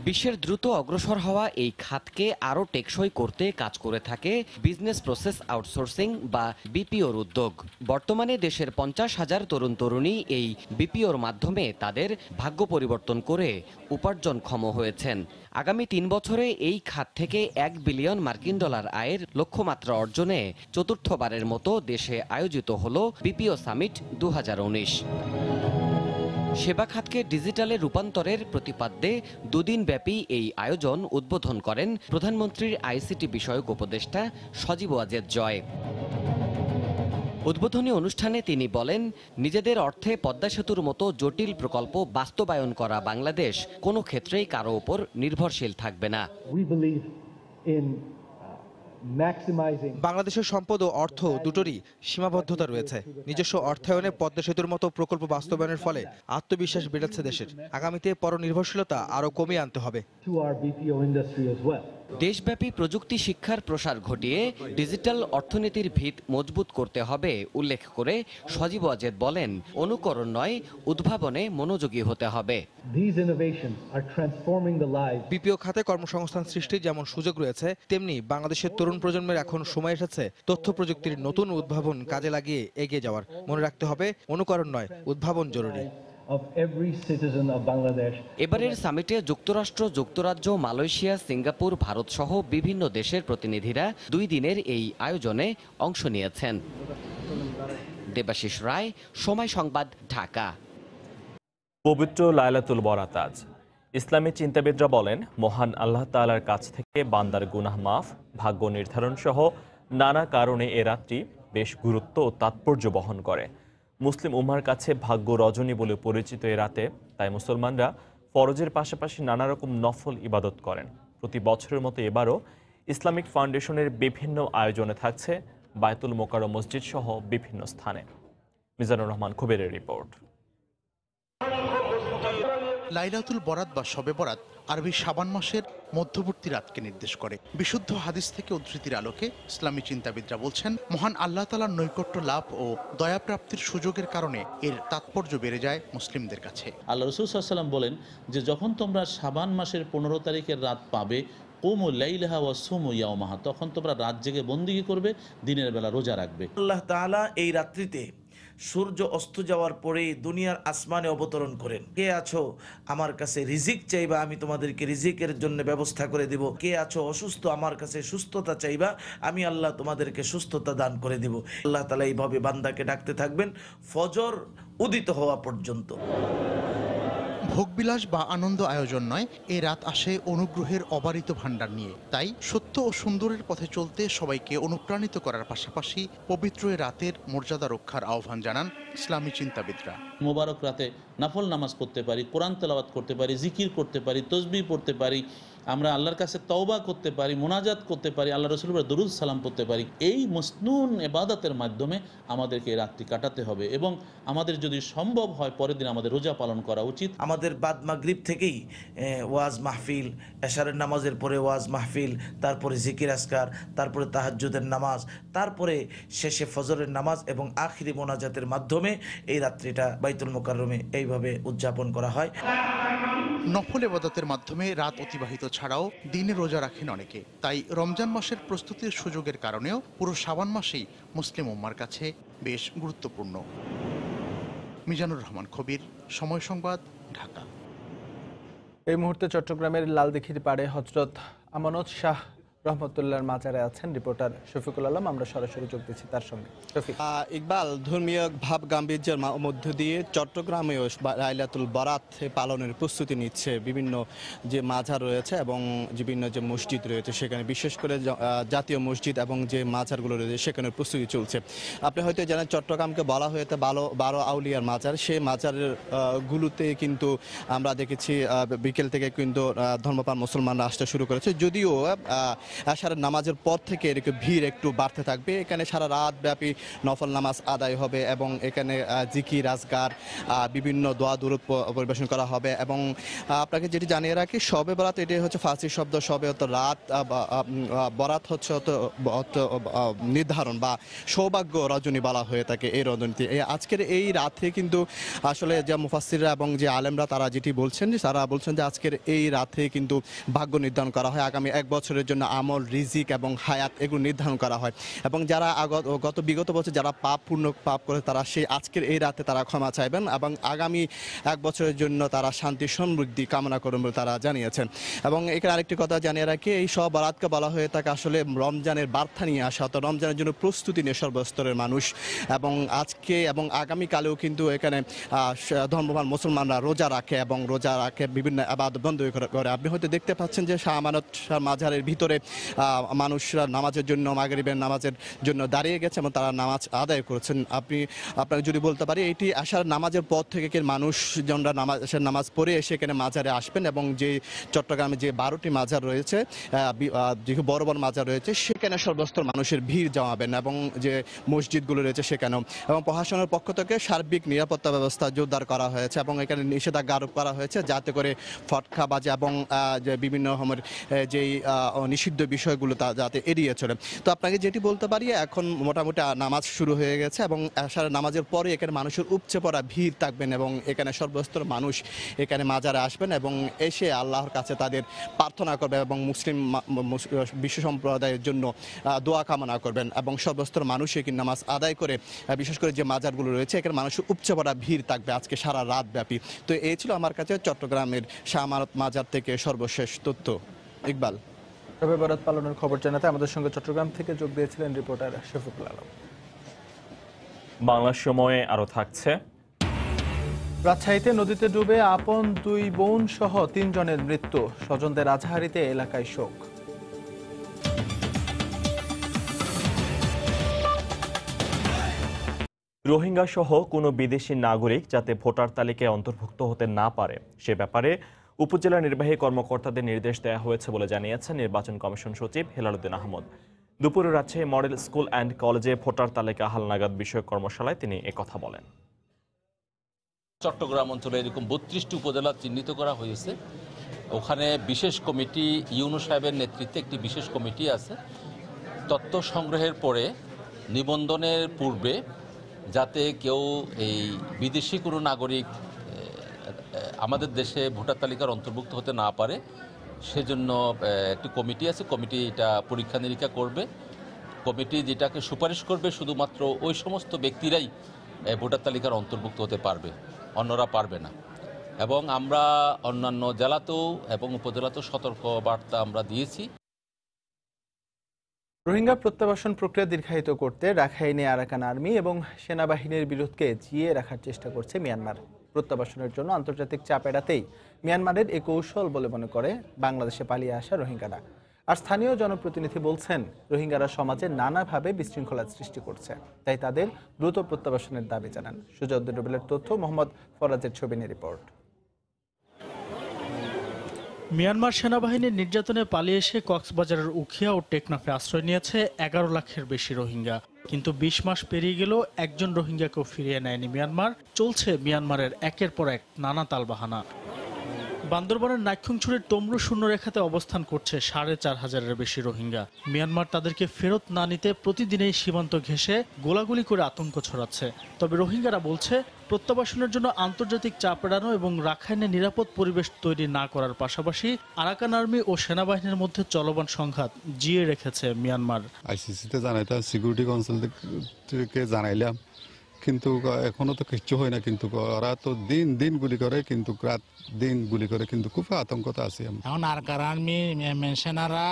বিশ্বের দ্রুত অগ্রসর হওয়া এই খাতকে আরও টেকসই করতে কাজ করে থাকে বিজনেস প্রসেস আউটসোর্সিং বা বিপিওর উদ্যোগ। বর্তমানে দেশের 50,000 তরুণ তরুণী এই বিপিওর মাধ্যমে তাদের ভাগ্য পরিবর্তন করে উপার্জনক্ষম হয়েছেন। আগামী 3 বছরে এই খাত থেকে $1 বিলিয়ন আয়ের লক্ষ্যমাত্রা অর্জনে ৪র্থবারের মতো দেশে আয়োজিত হল বিপিও সামিট 2019। সেবা খাতকে ডিজিটালে রূপান্তরের প্রতিপাদ্যে 2 দিনব্যাপী এই আয়োজন উদ্বোধন করেন প্রধানমন্ত্রীর আইসিটি বিষয়ক উপদেষ্টা সজীব ওয়াজেদ জয়। উদ্বোধনী অনুষ্ঠানে তিনি বলেন, নিজেদের অর্থে পদ্মা সেতুর মতো জটিল প্রকল্প বাস্তবায়ন করা বাংলাদেশ কোনো ক্ষেত্রেই কারো উপর নির্ভরশীল থাকবে না। বাংলাদেশের সম্পদ ও অর্থ দুটোরই সীমাবদ্ধতা রয়েছে। নিজস্ব অর্থায়নে পদ্মা সেতুর মতো প্রকল্প বাস্তবায়নের ফলে আত্মবিশ্বাস বেড়েছে দেশের। আগামীতে পরনির্ভরশীলতা আরও কমিয়ে আনতে হবে। দেশব্যাপী প্রযুক্তি শিক্ষার প্রসার ঘটিয়ে ডিজিটাল অর্থনীতির ভিত মজবুত করতে হবে উল্লেখ করে সজীব ওয়াজেদ বলেন, অনুকরণ নয়, উদ্ভাবনে মনোযোগী হতে হবে। বিপিও খাতে কর্মসংস্থান সৃষ্টির যেমন সুযোগ রয়েছে, তেমনি বাংলাদেশের তরুণ প্রজন্মের এখন সময় এসেছে তথ্য প্রযুক্তির নতুন উদ্ভাবন কাজে লাগিয়ে এগিয়ে যাওয়ার। মনে রাখতে হবে, অনুকরণ নয়, উদ্ভাবন জরুরি। এবারের সামিটে যুক্তরাষ্ট্র, যুক্তরাজ্য, মালয়েশিয়া, সিঙ্গাপুর, ভারত সহ বিভিন্ন দেশের প্রতিনিধিরা 2 দিনের এই আয়োজনে অংশ নিয়েছেন। দেবাশিস রায়, সময় সংবাদ, ঢাকা। পবিত্র লাইলাতুল বরাত আজ। ইসলামী চিন্তাবিদরা বলেন, মহান আল্লাহ তাআলার কাছ থেকে বান্দার গুনাহ মাফ, ভাগ্য নির্ধারণ সহ নানা কারণে এ রাতটি বেশ গুরুত্ব ও তাৎপর্য বহন করে। মুসলিম উম্মার কাছে ভাগ্য রজনী বলে পরিচিত এ রাতে তাই মুসলমানরা ফরজের পাশাপাশি নানা রকম নফল ইবাদত করেন। প্রতি বছরের মতো এবারও ইসলামিক ফাউন্ডেশনের বিভিন্ন আয়োজনে থাকছে বায়তুল মোকাররম মসজিদ সহ বিভিন্ন স্থানে। মিজানুর রহমান খবিরের রিপোর্ট। লাইলাতুল বরাত বা শবে বরাত আরবি শাবান মাসের মধ্যবর্তী রাতকে নির্দেশ করে। বিশুদ্ধ হাদিস থেকে উদ্ধৃতির আলোকে ইসলামী চিন্তাবিদরা বলছেন, মহান আল্লাহ তাআলার নৈকট্য লাভ ও দয়া প্রাপ্তির সুযোগের কারণে এর তাৎপর্য বেড়ে যায় মুসলিমদের কাছে। আল্লাহ রাসূল সাল্লাল্লাহু আলাইহি ওয়াসাল্লাম বলেন যে যখন তোমরা শাবান মাসের 15 তারিখের রাত পাবে, কুমু লাইলাহা ওয়া সুমু ইয়াওমাহা, তখন তোমরা রাত জেগে বন্দেগী করবে, দিনের বেলা রোজা রাখবে। আল্লাহ তাআলা এই রাত্রিতে সূর্য অস্ত যাওয়ার পরে দুনিয়ার আসমানে অবতরণ করেন। কে আছো আমার কাছে রিজিক চাইবা, আমি তোমাদেরকে রিজিকের জন্য ব্যবস্থা করে দিব। কে আছো অসুস্থ, আমার কাছে সুস্থতা চাইবা, আমি আল্লাহ তোমাদেরকে সুস্থতা দান করে দিব। আল্লাহ তাআলা এইভাবে বান্দাকে ডাকতে থাকবেন ফজর উদিত হওয়া পর্যন্ত। ভোগবিলাস বা আনন্দ আয়োজন নয়, এই রাত আসে অনুগ্রহের অবারিত ভাণ্ডার নিয়ে। তাই সত্য ও সুন্দরের পথে চলতে সবাইকে অনুপ্রাণিত করার পাশাপাশি পবিত্র এই রাতের মর্যাদা রক্ষার আহ্বান জানান ইসলামী চিন্তাবিদরা। মোবারক রাতে নফল নামাজ পড়তে পারি, কোরআন তেলাওয়াত করতে পারি, জিকির করতে পারি, তসবিহ পড়তে পারি, আমরা আল্লাহর কাছে তওবা করতে পারি, মোনাজাত করতে পারি, আল্লাহ রাসূলের উপর দরুদ সালাম পড়তে পারি। এই মসনুন ইবাদতের মাধ্যমে আমাদেরকে এই রাতটি কাটাতে হবে এবং আমাদের যদি সম্ভব হয় পরের দিন আমাদের রোজা পালন করা উচিত। আমাদের বাদ মাগরিব থেকেই ওয়াজ মাহফিল, এশারের নামাজের পরে ওয়াজ মাহফিল, তারপরে জিকির আজকার, তারপরে তাহাজ্জুদের নামাজ, তারপরে শেষে ফজরের নামাজ এবং আখিরি মোনাজাতের মাধ্যমে এই রাত্রিটা বাইতুল মোকাররমে এইভাবে উদযাপন করা হয়। নফল ইবাদতের মাধ্যমে রাত অতিবাহিত ছাড়াও দিনে রোজা রাখেন অনেকে। তাই রমজান মাসের প্রস্তুতির সুযোগের কারণেও পুরো শাবান মাসেই মুসলিম উম্মার কাছে বেশ গুরুত্বপূর্ণ। মিজানুর রহমান খবির, সময় সংবাদ, ঢাকা। এই মুহূর্তে চট্টগ্রামের লালদিঘির পাড়ে হযরত আমানত শাহ রহমতুল্লাহর মাজারে আছেন রিপোর্টার শফিকুল আলম। আমরা সরাসরি যোগ দিচ্ছি তার সঙ্গে। ইকবাল, ধর্মীয় ভাব গাম্ভীর্যের মধ্য দিয়ে চট্টগ্রামেও লাইলাতুল বরাত পালনের প্রস্তুতি নিচ্ছে বিভিন্ন যে মাজার রয়েছে এবং বিভিন্ন যে মসজিদ রয়েছে সেখানে, বিশেষ করে জাতীয় মসজিদ এবং যে মাজারগুলো রয়েছে সেখানে প্রস্তুতি চলছে। আপনি হয়তো জানেন চট্টগ্রামকে বলা হয়েছে 12 আউলিয়ার মাজার। সেই মাজারের গুলোতে কিন্তু আমরা দেখেছি বিকেল থেকে কিন্তু ধর্মপ্রাণ মুসলমানরা আসতে শুরু করেছে, যদিও আশারের নামাজের পর থেকে এরকম ভিড় একটু বাড়তে থাকবে। এখানে সারা রাত ব্যাপী নফল নামাজ আদায় হবে এবং এখানে জিকির আজকার বিভিন্ন দোয়া দুরূদ পরিবেশন করা হবে। এবং আপনাকে যেটি জানিয়ে রাখি, শবে বরাত এটি হচ্ছে ফার্সি শব্দ, শবে অত রাত, বরাত হচ্ছে নির্ধারণ বা সৌভাগ্য রজনী বলা হয়ে থাকে। এই রজনীতে আজকের এই রাতে কিন্তু আসলে যে মুফাসসিররা এবং যে আলেমরা তারা যেটি বলছেন, তারা বলছেন যে আজকের এই রাতে কিন্তু ভাগ্য নির্ধারণ করা হয়। আগামী 1 বছরের জন্য আমল, রিজিক এবং হায়াত এগুলো নির্ধারণ করা হয় এবং যারা বিগত বছর যারা পাপ করে তারা সেই আজকের এই রাতে তারা ক্ষমা চাইবেন এবং আগামী 1 বছরের জন্য তারা শান্তি সমৃদ্ধি কামনা করবেন বলে তারা জানিয়েছেন। এবং এখানে আরেকটি কথা জানিয়ে রাখি, এই সব বরাতকে বলা হয়ে থাকে আসলে রমজানের বার্তা নিয়ে আসা, অর্থাৎ রমজানের জন্য প্রস্তুতি নিয়ে সর্বস্তরের মানুষ। এবং আজকে এবং আগামীকালেও কিন্তু এখানে ধর্মপ্রাণ মুসলমানরা রোজা রাখে এবং রোজা রাখে বিভিন্ন ইবাদত বন্দী করে। আপনি হয়তো দেখতে পাচ্ছেন যে শাহ আমানত শাহ মাজারের ভিতরে মানুষরা নামাজের জন্য মাগরিবের নামাজের জন্য দাঁড়িয়ে গেছে এবং তারা নামাজ আদায় করেছেন। আপনাকে যদি বলতে পারি এটি আসার নামাজের পর থেকে মানুষজনরা নামাজ পড়ে এসে এখানে মাজারে আসবেন এবং যে চট্টগ্রামে যে 12টি মাজার রয়েছে, যে বড় বড় মাজার রয়েছে, সেখানে সর্বস্তর মানুষের ভিড় জমাবেন এবং যে মসজিদগুলো রয়েছে সেখানেও। এবং প্রশাসনের পক্ষ থেকে সার্বিক নিরাপত্তা ব্যবস্থা জোরদার করা হয়েছে এবং এখানে নিষেধাজ্ঞা আরোপ করা হয়েছে যাতে করে ফটকাবাজি এবং যে বিভিন্ন রকমের যেই নিষিদ্ধ বিষয়গুলো তা যাতে এড়িয়ে চলে। তো আপনাকে যেটি বলতে পারি এখন মোটামুটি নামাজ শুরু হয়ে গেছে এবং আসার নামাজের পরে এখানে মানুষের উপচে পড়া ভিড় থাকবেন এবং এখানে সর্বস্তর মানুষ এখানে মাজারে আসবেন এবং এসে আল্লাহর কাছে তাদের প্রার্থনা করবে এবং মুসলিম বিশ্ব সম্প্রদায়ের জন্য দোয়া কামনা করবেন এবং সর্বস্তর মানুষ এখানে নামাজ আদায় করে বিশেষ করে যে মাজারগুলো রয়েছে এখানে মানুষের উপচে পড়া ভিড় থাকবে আজকে সারা রাত ব্যাপী। তো এই ছিল আমার কাছে চট্টগ্রামের শাহ আমানত মাজার থেকে সর্বশেষ তথ্য। ইকবাল। শবে বরাত পালনের খবর জানাতে আমাদের সঙ্গে চট্টগ্রাম থেকে যোগ দিয়েছিলেন রিপোর্টার শফিকুল আলম। বাংলা সময়ে আরো থাকছে, রাজশাহীতে নদীতে ডুবে আপন 2 বোন সহ 3 জনের মৃত্যু, স্বজনদের আজহারিতে এলাকায় শোক। রোহিঙ্গা সহ কোনো বিদেশি নাগরিক যাতে ভোটার তালিকায় অন্তর্ভুক্ত হতে না পারে সে ব্যাপারে উপজেলা নির্বাহী কর্মকর্তাদের নির্দেশ দেওয়া হয়েছে বলে জানিয়েছেন নির্বাচন কমিশন সচিব হেলালুদ্দিন আহমদ। দুপুরে রাজশাহী মডেল স্কুল অ্যান্ড কলেজে ভোটার তালিকা হালনাগাদ বিষয়ক কর্মশালায় তিনি একথা বলেন। চট্টগ্রাম অঞ্চলে এরকম 32টি উপজেলা চিহ্নিত করা হয়েছে। ওখানে বিশেষ কমিটি, ইউনূস সাহেবের নেতৃত্বে একটি বিশেষ কমিটি আছে। তথ্য সংগ্রহের পরে নিবন্ধনের পূর্বে যাতে কেউ এই বিদেশি কোনো নাগরিক আমাদের দেশে ভোটার তালিকার অন্তর্ভুক্ত হতে না পারে সেজন্য একটি কমিটি আছে। কমিটি এটা পরীক্ষা নিরীক্ষা করবে। কমিটি যেটাকে সুপারিশ করবে শুধুমাত্র ওই সমস্ত ব্যক্তিরাই ভোটার তালিকার অন্তর্ভুক্ত হতে পারবে, অন্যরা পারবে না। এবং আমরা অন্যান্য জেলাতেও এবং উপজেলাতেও সতর্ক বার্তা আমরা দিয়েছি। রোহিঙ্গা প্রত্যাবাসন প্রক্রিয়া দীর্ঘায়িত করতে রাখাইনে আরাকান আর্মি এবং সেনাবাহিনীর বিরোধকে জিইয়ে রাখার চেষ্টা করছে মিয়ানমার। প্রত্যাবাসনের জন্য আন্তর্জাতিক চাপ এড়াতেই মিয়ানমারের এই কৌশল বলে মনে করে বাংলাদেশে পালিয়ে আসা রোহিঙ্গারা। আর স্থানীয় জনপ্রতিনিধি বলছেন রোহিঙ্গারা সমাজে নানাভাবে বিশৃঙ্খলার সৃষ্টি করছে, তাই তাদের দ্রুত প্রত্যাবাসনের দাবি জানান। সুজাউদ্দিন রুবেলের তথ্য, মোহাম্মদ ফরাজের ছবি নিয়ে রিপোর্ট। মিয়ানমার সেনাবাহিনীর নির্যাতনে পালিয়ে এসে কক্সবাজারের উখিয়া ও টেকনাফে আশ্রয় নিয়েছে 11 লাখের বেশি রোহিঙ্গা। কিন্তু 20 মাস পেরিয়ে গেলেও একজন রোহিঙ্গাকেও ফিরিয়ে নেয়নি মিয়ানমার। চলছে মিয়ানমারের একের পর এক নানা তালবাহানা। বান্দরবানের নাইক্ষ্যংছড়ির তমরু শূন্যরেখাতে অবস্থান করছে 4500-এর বেশি রোহিঙ্গা। মিয়ানমার তাদেরকে ফেরত না নিতে প্রতিদিনই সীমান্ত ঘেঁষে গোলাগুলি করে আতঙ্ক ছড়াচ্ছে। তবে রোহিঙ্গারা বলছে প্রত্যাবাসনের জন্য আন্তর্জাতিক চাপ এড়ানো এবং রাখাইনে নিরাপদ পরিবেশ তৈরি না করার পাশাপাশি আরাকান আর্মি ও সেনাবাহিনীর মধ্যে চলমান সংঘাত জিয়ে রেখেছে মিয়ানমার। আইসিসিতে জানাইতাম, সিকিউরিটি কাউন্সিল থেকে জানাইলাম, কিন্তু এখনো তো কিচ্ছু হয় না। কিন্তু ওরা তো দিন গুলি করে, কিন্তু রাত দিন গুলি করে, কিন্তু খুব আতঙ্কতা আছে। এখন আরাকান আর্মি সেনারা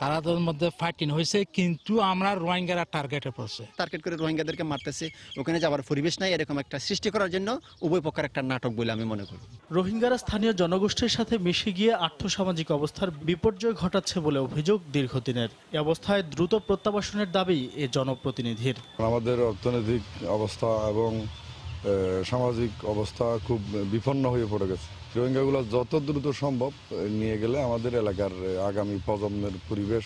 তাদের মধ্যে ফাইটিং হয়েছে, কিন্তু আমরা রোহিঙ্গারা টার্গেটে পড়ছে, টার্গেট করে রোহিঙ্গাদেরকে মারতেছে। ওখানে যাওয়ার পরিবেশ নাই, এরকম একটা সৃষ্টি করার জন্য উভয় পক্ষের একটা নাটক বলে আমি মনে করি। রোহিঙ্গারা স্থানীয় জনগোষ্ঠীর সাথে মিশে গিয়ে আর্থসামাজিক অবস্থার বিপর্যয় ঘটাচ্ছে বলে অভিযোগ দীর্ঘদিনের। এ অবস্থায় দ্রুত প্রত্যাবাসনের দাবি এ জনপ্রতিনিধির। আমাদের অর্থনৈতিক অবস্থা এবং সামাজিক অবস্থা খুব বিপন্ন হয়ে পড়ে গেছে। রোহিঙ্গাগুলো যত দ্রুত সম্ভব নিয়ে গেলে আমাদের এলাকার আগামী প্রজন্মের পরিবেশ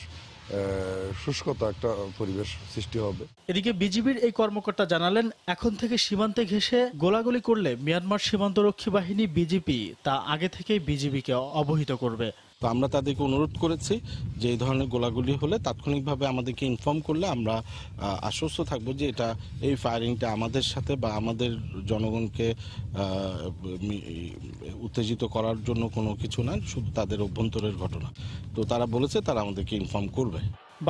শুষ্কতা একটা পরিবেশ সৃষ্টি হবে। এদিকে বিজিবির এই কর্মকর্তা জানালেন, এখন থেকে সীমান্তে ঘেঁষে গোলাগুলি করলে মিয়ানমার সীমান্তরক্ষী বাহিনী বিজিপি তা আগে থেকেই বিজিবিকে অবহিত করবে। তো আমরা তাদেরকে অনুরোধ করেছি যে এই ধরনের গোলাগুলি হলে তাৎক্ষণিকভাবে আমাদেরকে ইনফর্ম করলে আমরা আশ্বস্ত থাকবো যে এটা এই ফায়ারিংটা আমাদের সাথে বা আমাদের জনগণকে উত্তেজিত করার জন্য কোনো কিছু না, শুধু তাদের অভ্যন্তরের ঘটনা। তো তারা বলেছে তারা আমাদেরকে ইনফর্ম করবে।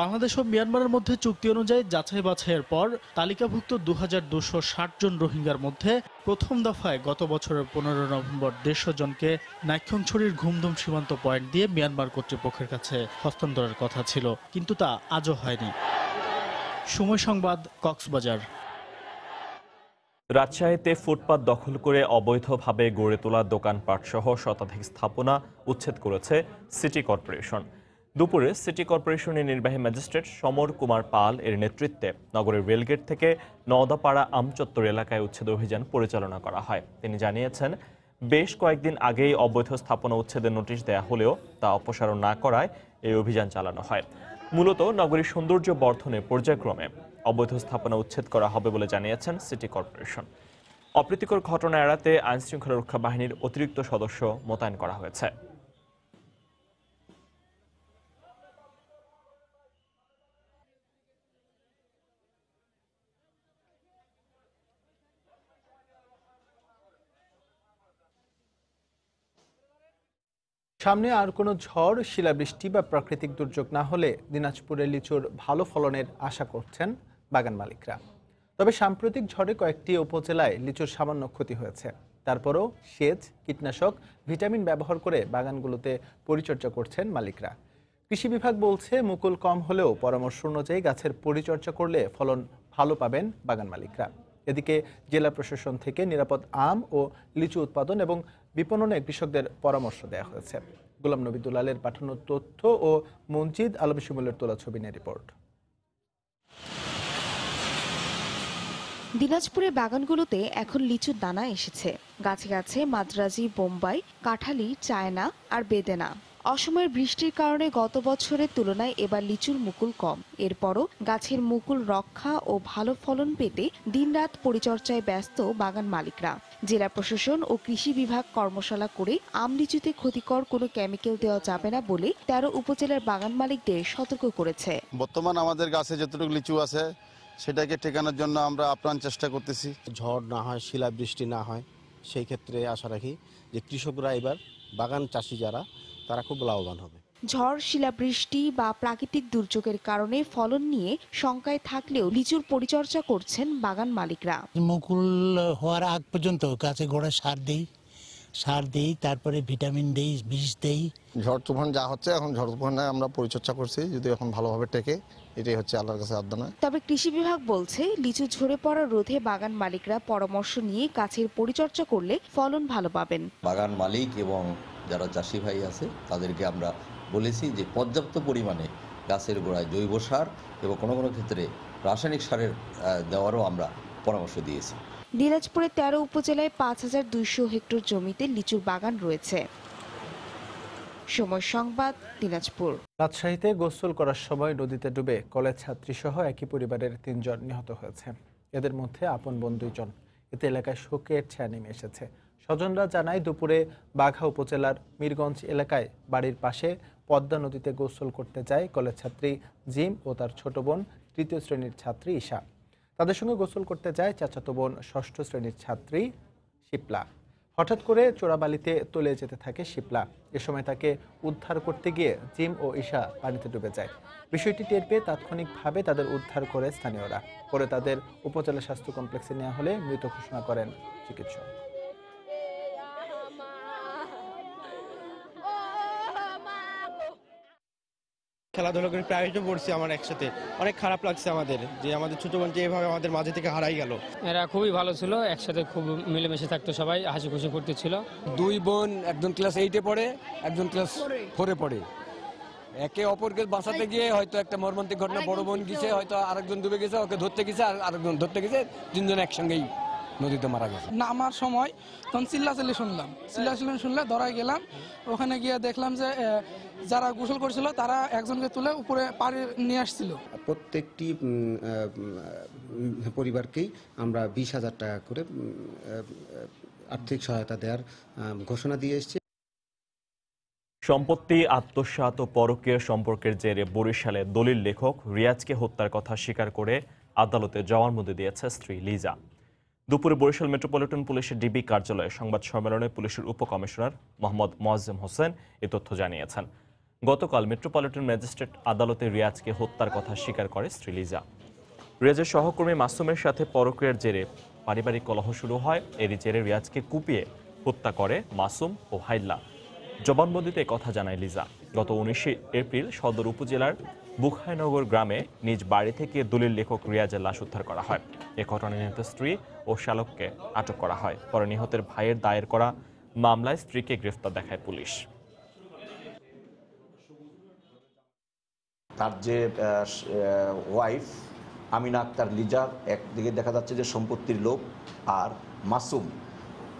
বাংলাদেশ ও মিয়ানমারের মধ্যে চুক্তি অনুযায়ী যাচাই বাছাইয়ের পর তালিকাভুক্ত 2260 জন রোহিঙ্গার মধ্যে প্রথম দফায় গত বছরের 15 নভেম্বর 150 জনকে নাইক্ষ্যংছড়ির ঘুমধুম সীমান্ত পয়েন্ট দিয়ে মিয়ানমার কর্তৃপক্ষের কাছে হস্তান্তরের কথা ছিল, কিন্তু তা আজও হয়নি। সময় সংবাদ, কক্সবাজার। রাজশাহীতে ফুটপাত দখল করে অবৈধভাবে গড়ে তোলা দোকানপাট সহ শতাধিক স্থাপনা উচ্ছেদ করেছে সিটি কর্পোরেশন। দুপুরে সিটি কর্পোরেশনের নির্বাহী ম্যাজিস্ট্রেট সমর কুমার পাল এর নেতৃত্বে নগরের রেলগেট থেকে নওদাপাড়া আমচত্বর এলাকায় উচ্ছেদ অভিযান পরিচালনা করা হয়। তিনি জানিয়েছেন, বেশ কয়েকদিন আগেই অবৈধ স্থাপনা উচ্ছেদের নোটিশ দেয়া হলেও তা অপসারণ না করায় এই অভিযান চালানো হয়। মূলত নগরীর সৌন্দর্য বর্ধনে পর্যায়ক্রমে অবৈধ স্থাপনা উচ্ছেদ করা হবে বলে জানিয়েছেন সিটি কর্পোরেশন। অপ্রীতিকর ঘটনা এড়াতে আইনশৃঙ্খলা রক্ষা বাহিনীর অতিরিক্ত সদস্য মোতায়েন করা হয়েছে। সামনে আর কোনো ঝড়, শিলাবৃষ্টি বা প্রাকৃতিক দুর্যোগ না হলে দিনাজপুরে লিচুর ভালো ফলনের আশা করছেন বাগান মালিকরা। তবে সাম্প্রতিক ঝড়ে কয়েকটি উপজেলায় লিচুর সামান্য ক্ষতি হয়েছে। তারপরও সেচ, কীটনাশক, ভিটামিন ব্যবহার করে বাগানগুলোতে পরিচর্যা করছেন মালিকরা। কৃষি বিভাগ বলছে, মুকুল কম হলেও পরামর্শ অনুযায়ী গাছের পরিচর্যা করলে ফলন ভালো পাবেন বাগান মালিকরা। এদিকে জেলা প্রশাসন থেকে নিরাপদ আম ও লিচু উৎপাদন এবং বিপণনে কৃষকদের পরামর্শ দেওয়া হয়েছে। গোলাম নবী দুলালের পাঠানো তথ্য ও মঞ্জিদ আলম শিমুলের তোলা ছবি নিয়ে রিপোর্ট। দিনাজপুরের বাগানগুলোতে এখন লিচুর দানা এসেছে। গাছে গাছে মাদ্রাজি, বোম্বাই, কাঁঠালি, চায়না আর বেদেনা। অসময়ের বৃষ্টির কারণে গত বছরের তুলনায় এবার লিচুর মুকুল কম। এরপরও গাছের মুকুল রক্ষা ও ভালো ফলন পেতে দিনরাত পরিচর্যায় ব্যস্ত বাগান মালিকরা। জেলা প্রশাসন ও কৃষি বিভাগ কর্মশালা করে আম লিচুতে ক্ষতিকর কোনো কেমিক্যাল দেওয়া যাবে না বলে 13 উপজেলার বাগান মালিকদের সতর্ক করেছে। বর্তমান আমাদের গাছে যতটুকু লিচু আছে সেটাকে ঠেকানোর জন্য আমরা আপ্রাণ চেষ্টা করতেছি। ঝড় না হয়, শিলাবৃষ্টি না হয়, সেই ক্ষেত্রে আশা রাখি যে কৃষকরা এবার, বাগান চাষি যারা, তারা খুব লাভবান হবে। ঝড়, শিলাবৃষ্টি বা প্রাকৃতিক দুর্যোগের কারণে ফলন নিয়ে শঙ্কায় থাকলেও লিচুর পরিচর্যা করছেন বাগান মালিকরা। মুকুল হওয়ার আগ পর্যন্ত গাছে গোড়ায় সার দেই, তারপরে ভিটামিন দেই, বিষ দেই। ঝড় তুফান যা হচ্ছে, এখন ঝড় তুফানে আমরা পরিচর্যা করছি, যদি এখন ভালোভাবে টেকে, এটাই হচ্ছে আল্লাহর কাছে আরাধনা। তবে কৃষি বিভাগ বলছে, লিচু ঝরে পড়া রোধে বাগান মালিকরা পরামর্শ নিয়ে গাছের পরিচর্যা করলে ফলন ভালো পাবেন। বাগান মালিক এবং যারা চাষি ভাই আছে তাদেরকে আমরা বলেছি যে পর্যাপ্ত পরিমাণে গাছের গোড়ায় জৈব সার এবং কোনো কোনো ক্ষেত্রে রাসায়নিক সারের দেওয়ারও আমরা পরামর্শ দিয়েছি। দিনাজপুরের 13 উপজেলায় 5200 হেক্টর জমিতে লিচুর বাগান রয়েছে। সময় সংবাদ, দিনাজপুর। রাজশাহীতে গোসল করার সময় নদীতে ডুবে কলেজ ছাত্রী সহ একই পরিবারের 3 জন নিহত হয়েছে। এদের মধ্যে আপন বোন 2 জন। এতে এলাকায় শোকের ছায়া নেমে এসেছে। স্বজনরা জানায়, দুপুরে বাঘা উপজেলার মিরগঞ্জ এলাকায় বাড়ির পাশে পদ্মা নদীতে গোসল করতে যায় কলেজ ছাত্রী জিম ও তার ছোট বোন 3য় শ্রেণীর ছাত্রী ঈশা। তাদের সঙ্গে গোসল করতে যায় চাচাতো বোন 6ষ্ঠ শ্রেণীর ছাত্রী শিপলা। হঠাৎ করে চোরাবালিতে তলিয়ে যেতে থাকে শিপলা। এ সময় তাকে উদ্ধার করতে গিয়ে জিম ও ঈশা পানিতে ডুবে যায়। বিষয়টি টের পেয়ে তাৎক্ষণিকভাবে তাদের উদ্ধার করে স্থানীয়রা। পরে তাদের উপজেলা স্বাস্থ্য কমপ্লেক্সে নেওয়া হলে মৃত ঘোষণা করেন চিকিৎসক। খেলাধুলা করে প্রাইভেটে পড়ছি আমার একসাথে, অনেক খারাপ লাগছে আমাদের যে আমাদের ছোট বোনটি এভাবে আমাদের মাঝে থেকে হারাই গেল। এরা খুবই ভালো ছিল, একসাথে খুব মিলেমিশে থাকতো, সবাই হাসি খুশি করতেছিল। 2 বোন, একজন ক্লাস 8-এ পড়ে, একজন ক্লাস 4-এ পড়ে। একে অপরকে বাঁচাতে গিয়ে হয়তো একটা মর্মান্তিক ঘটনা, বড় বোন গেছে, হয়তো আরেকজন ডুবে গেছে, ওকে ধরতে গেছে, আর আরেকজন ধরতে গেছে, 3 জন একসঙ্গেই নদীতে মারা গেছে। নামার সময় তখন চিল্লাচিল্লি শুনলে ধরাই গেলাম। ওখানে গিয়ে দেখলাম যে যারা গোসল করছিল তারা একজনকে তুলে উপরে পাড়ে নিয়ে আসছিল। প্রত্যেকটি পরিবারকেই আমরা 20,000 টাকা করে আর্থিক সহায়তা দেওয়ার ঘোষণা দিয়ে এসেছি। সম্পত্তি আত্মসাৎ ও পরকীয়া সম্পর্কের জেরে বরিশালে দলিল লেখক রিয়াজকে হত্যার কথা স্বীকার করে আদালতে জবানবন্দি দিয়েছে স্ত্রী লিজা। দুপুরে বরিশাল মেট্রোপলিটন পুলিশের ডিবি কার্যালয়ে সংবাদ সম্মেলনে পুলিশের উপকমিশনার মোহাম্মদ মোয়াজ্জেম হোসেন এ তথ্য জানিয়েছেন। গতকাল মেট্রোপলিটন ম্যাজিস্ট্রেট আদালতে রিয়াজকে হত্যার কথা স্বীকার করে স্ত্রী লিজা। রিয়াজের সহকর্মী মাসুমের সাথে পরকীয়ার জেরে পারিবারিক কলহ শুরু হয়। এরই জেরে রিয়াজকে কুপিয়ে হত্যা করে মাসুম ও হাইল্লা। জবানবন্দিতে কথা জানায় লিজা। গত 19 এপ্রিল সদর উপজেলার বুখাইনগর গ্রামে নিজ বাড়ি থেকে দলিল লেখক রিয়াজের লাশ উদ্ধার করা হয়। এ ঘটনায় নিহত স্ত্রী ও শ্যালককে আটক করা হয়। পরে নিহতের ভাইয়ের দায়ের করা মামলায় স্ত্রীকে গ্রেফতার দেখায় পুলিশ। তার যে ওয়াইফ আমিনা আক্তার লিজার, একদিকে দেখা যাচ্ছে যে সম্পত্তির লোভ, আর মাসুম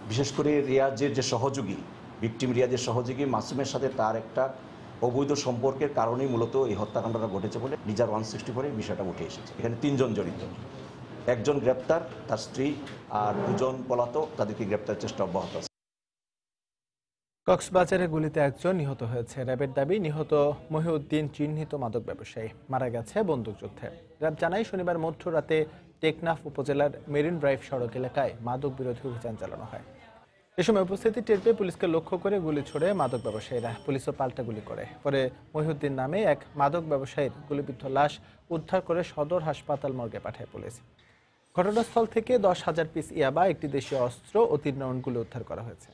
বিশেষ করে রিয়াজের যে সহযোগী, ভিকটিম রিয়াজের সহযোগী মাসুমের সাথে তার একটা অবৈধ সম্পর্কের কারণেই মূলত এই হত্যাকাণ্ডটা ঘটেছে বলে লিজার 164 বিষয়টা উঠে এসেছে। এখানে 3 জন জড়িত, একজন গ্রেপ্তার, তার স্ত্রী, আর 2 জন পলাতক, তাদেরকে গ্রেপ্তারের চেষ্টা অব্যাহত আছে। কক্সবাজারে গুলিতে একজন নিহত হয়েছে। র্যাবের দাবি নিহত মহিউদ্দিন চিহ্নিত মাদক ব্যবসায়ী, মারা গেছে বন্দুকযুদ্ধে। র্যাব জানায় শনিবার মধ্যরাতে টেকনাফ উপজেলার মেরিন ড্রাইভ সড়ক এলাকায় মাদক বিরোধী অভিযান চালানো হয়। এ সময় উপস্থিতি টের পেয়ে পুলিশকে লক্ষ্য করে গুলি ছোড়ে মাদক ব্যবসায়ীরা। পুলিশও পাল্টা গুলি করে। পরে মহিউদ্দিন নামে এক মাদক ব্যবসায়ীর গুলিবিদ্ধ লাশ উদ্ধার করে সদর হাসপাতাল মর্গে পাঠায় পুলিশ। ঘটনাস্থল থেকে 10,000 পিস ইয়াবা, একটি দেশীয় অস্ত্র ও 3 রাউন্ড গুলি উদ্ধার করা হয়েছে।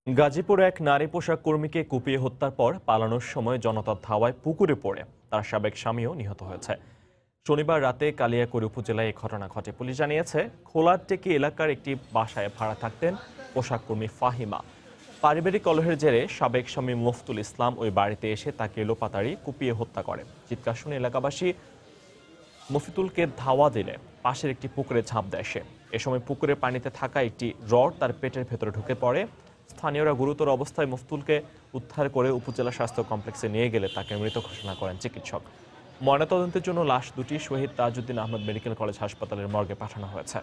গাজীপুরে এক নারী পোশাক কর্মীকে কুপিয়ে হত্যার পর পালানোর সময় জনতার ধাওয়ায় পুকুরে পড়ে তার সাবেক স্বামীও নিহত হয়েছে। শনিবার রাতে কালিয়াকৈর উপজেলায় এই ঘটনা ঘটে। পুলিশ জানিয়েছে, খোলারটেকি এলাকার একটি বাসায় ভাড়া থাকতেন পোশাক কর্মী ফাহিমা। পারিবারিক কলহের জেরে সাবেক স্বামী মুফতুল ইসলাম ওই বাড়িতে এসে তাকে এলোপাতাড়ি কুপিয়ে হত্যা করে। চিৎকার শুনে এলাকাবাসী মফিতুলকে ধাওয়া দিলে পাশের একটি পুকুরে ঝাঁপ দেয় সে। এ সময় পুকুরের পানিতে থাকা একটি রড তার পেটের ভেতরে ঢুকে পড়ে। স্থানীয়রা গুরুতর অবস্থায় মফতুলকে উদ্ধার করে উপজেলা স্বাস্থ্য কমপ্লেক্সে নিয়ে গেলে তাকে মৃত ঘোষণা করেন চিকিৎসক। ময়নাতদন্তের জন্য লাশ দুটি শহীদ তাজউদ্দিন আহমেদ মেডিকেল কলেজ হাসপাতালের মর্গে পাঠানো হয়েছে।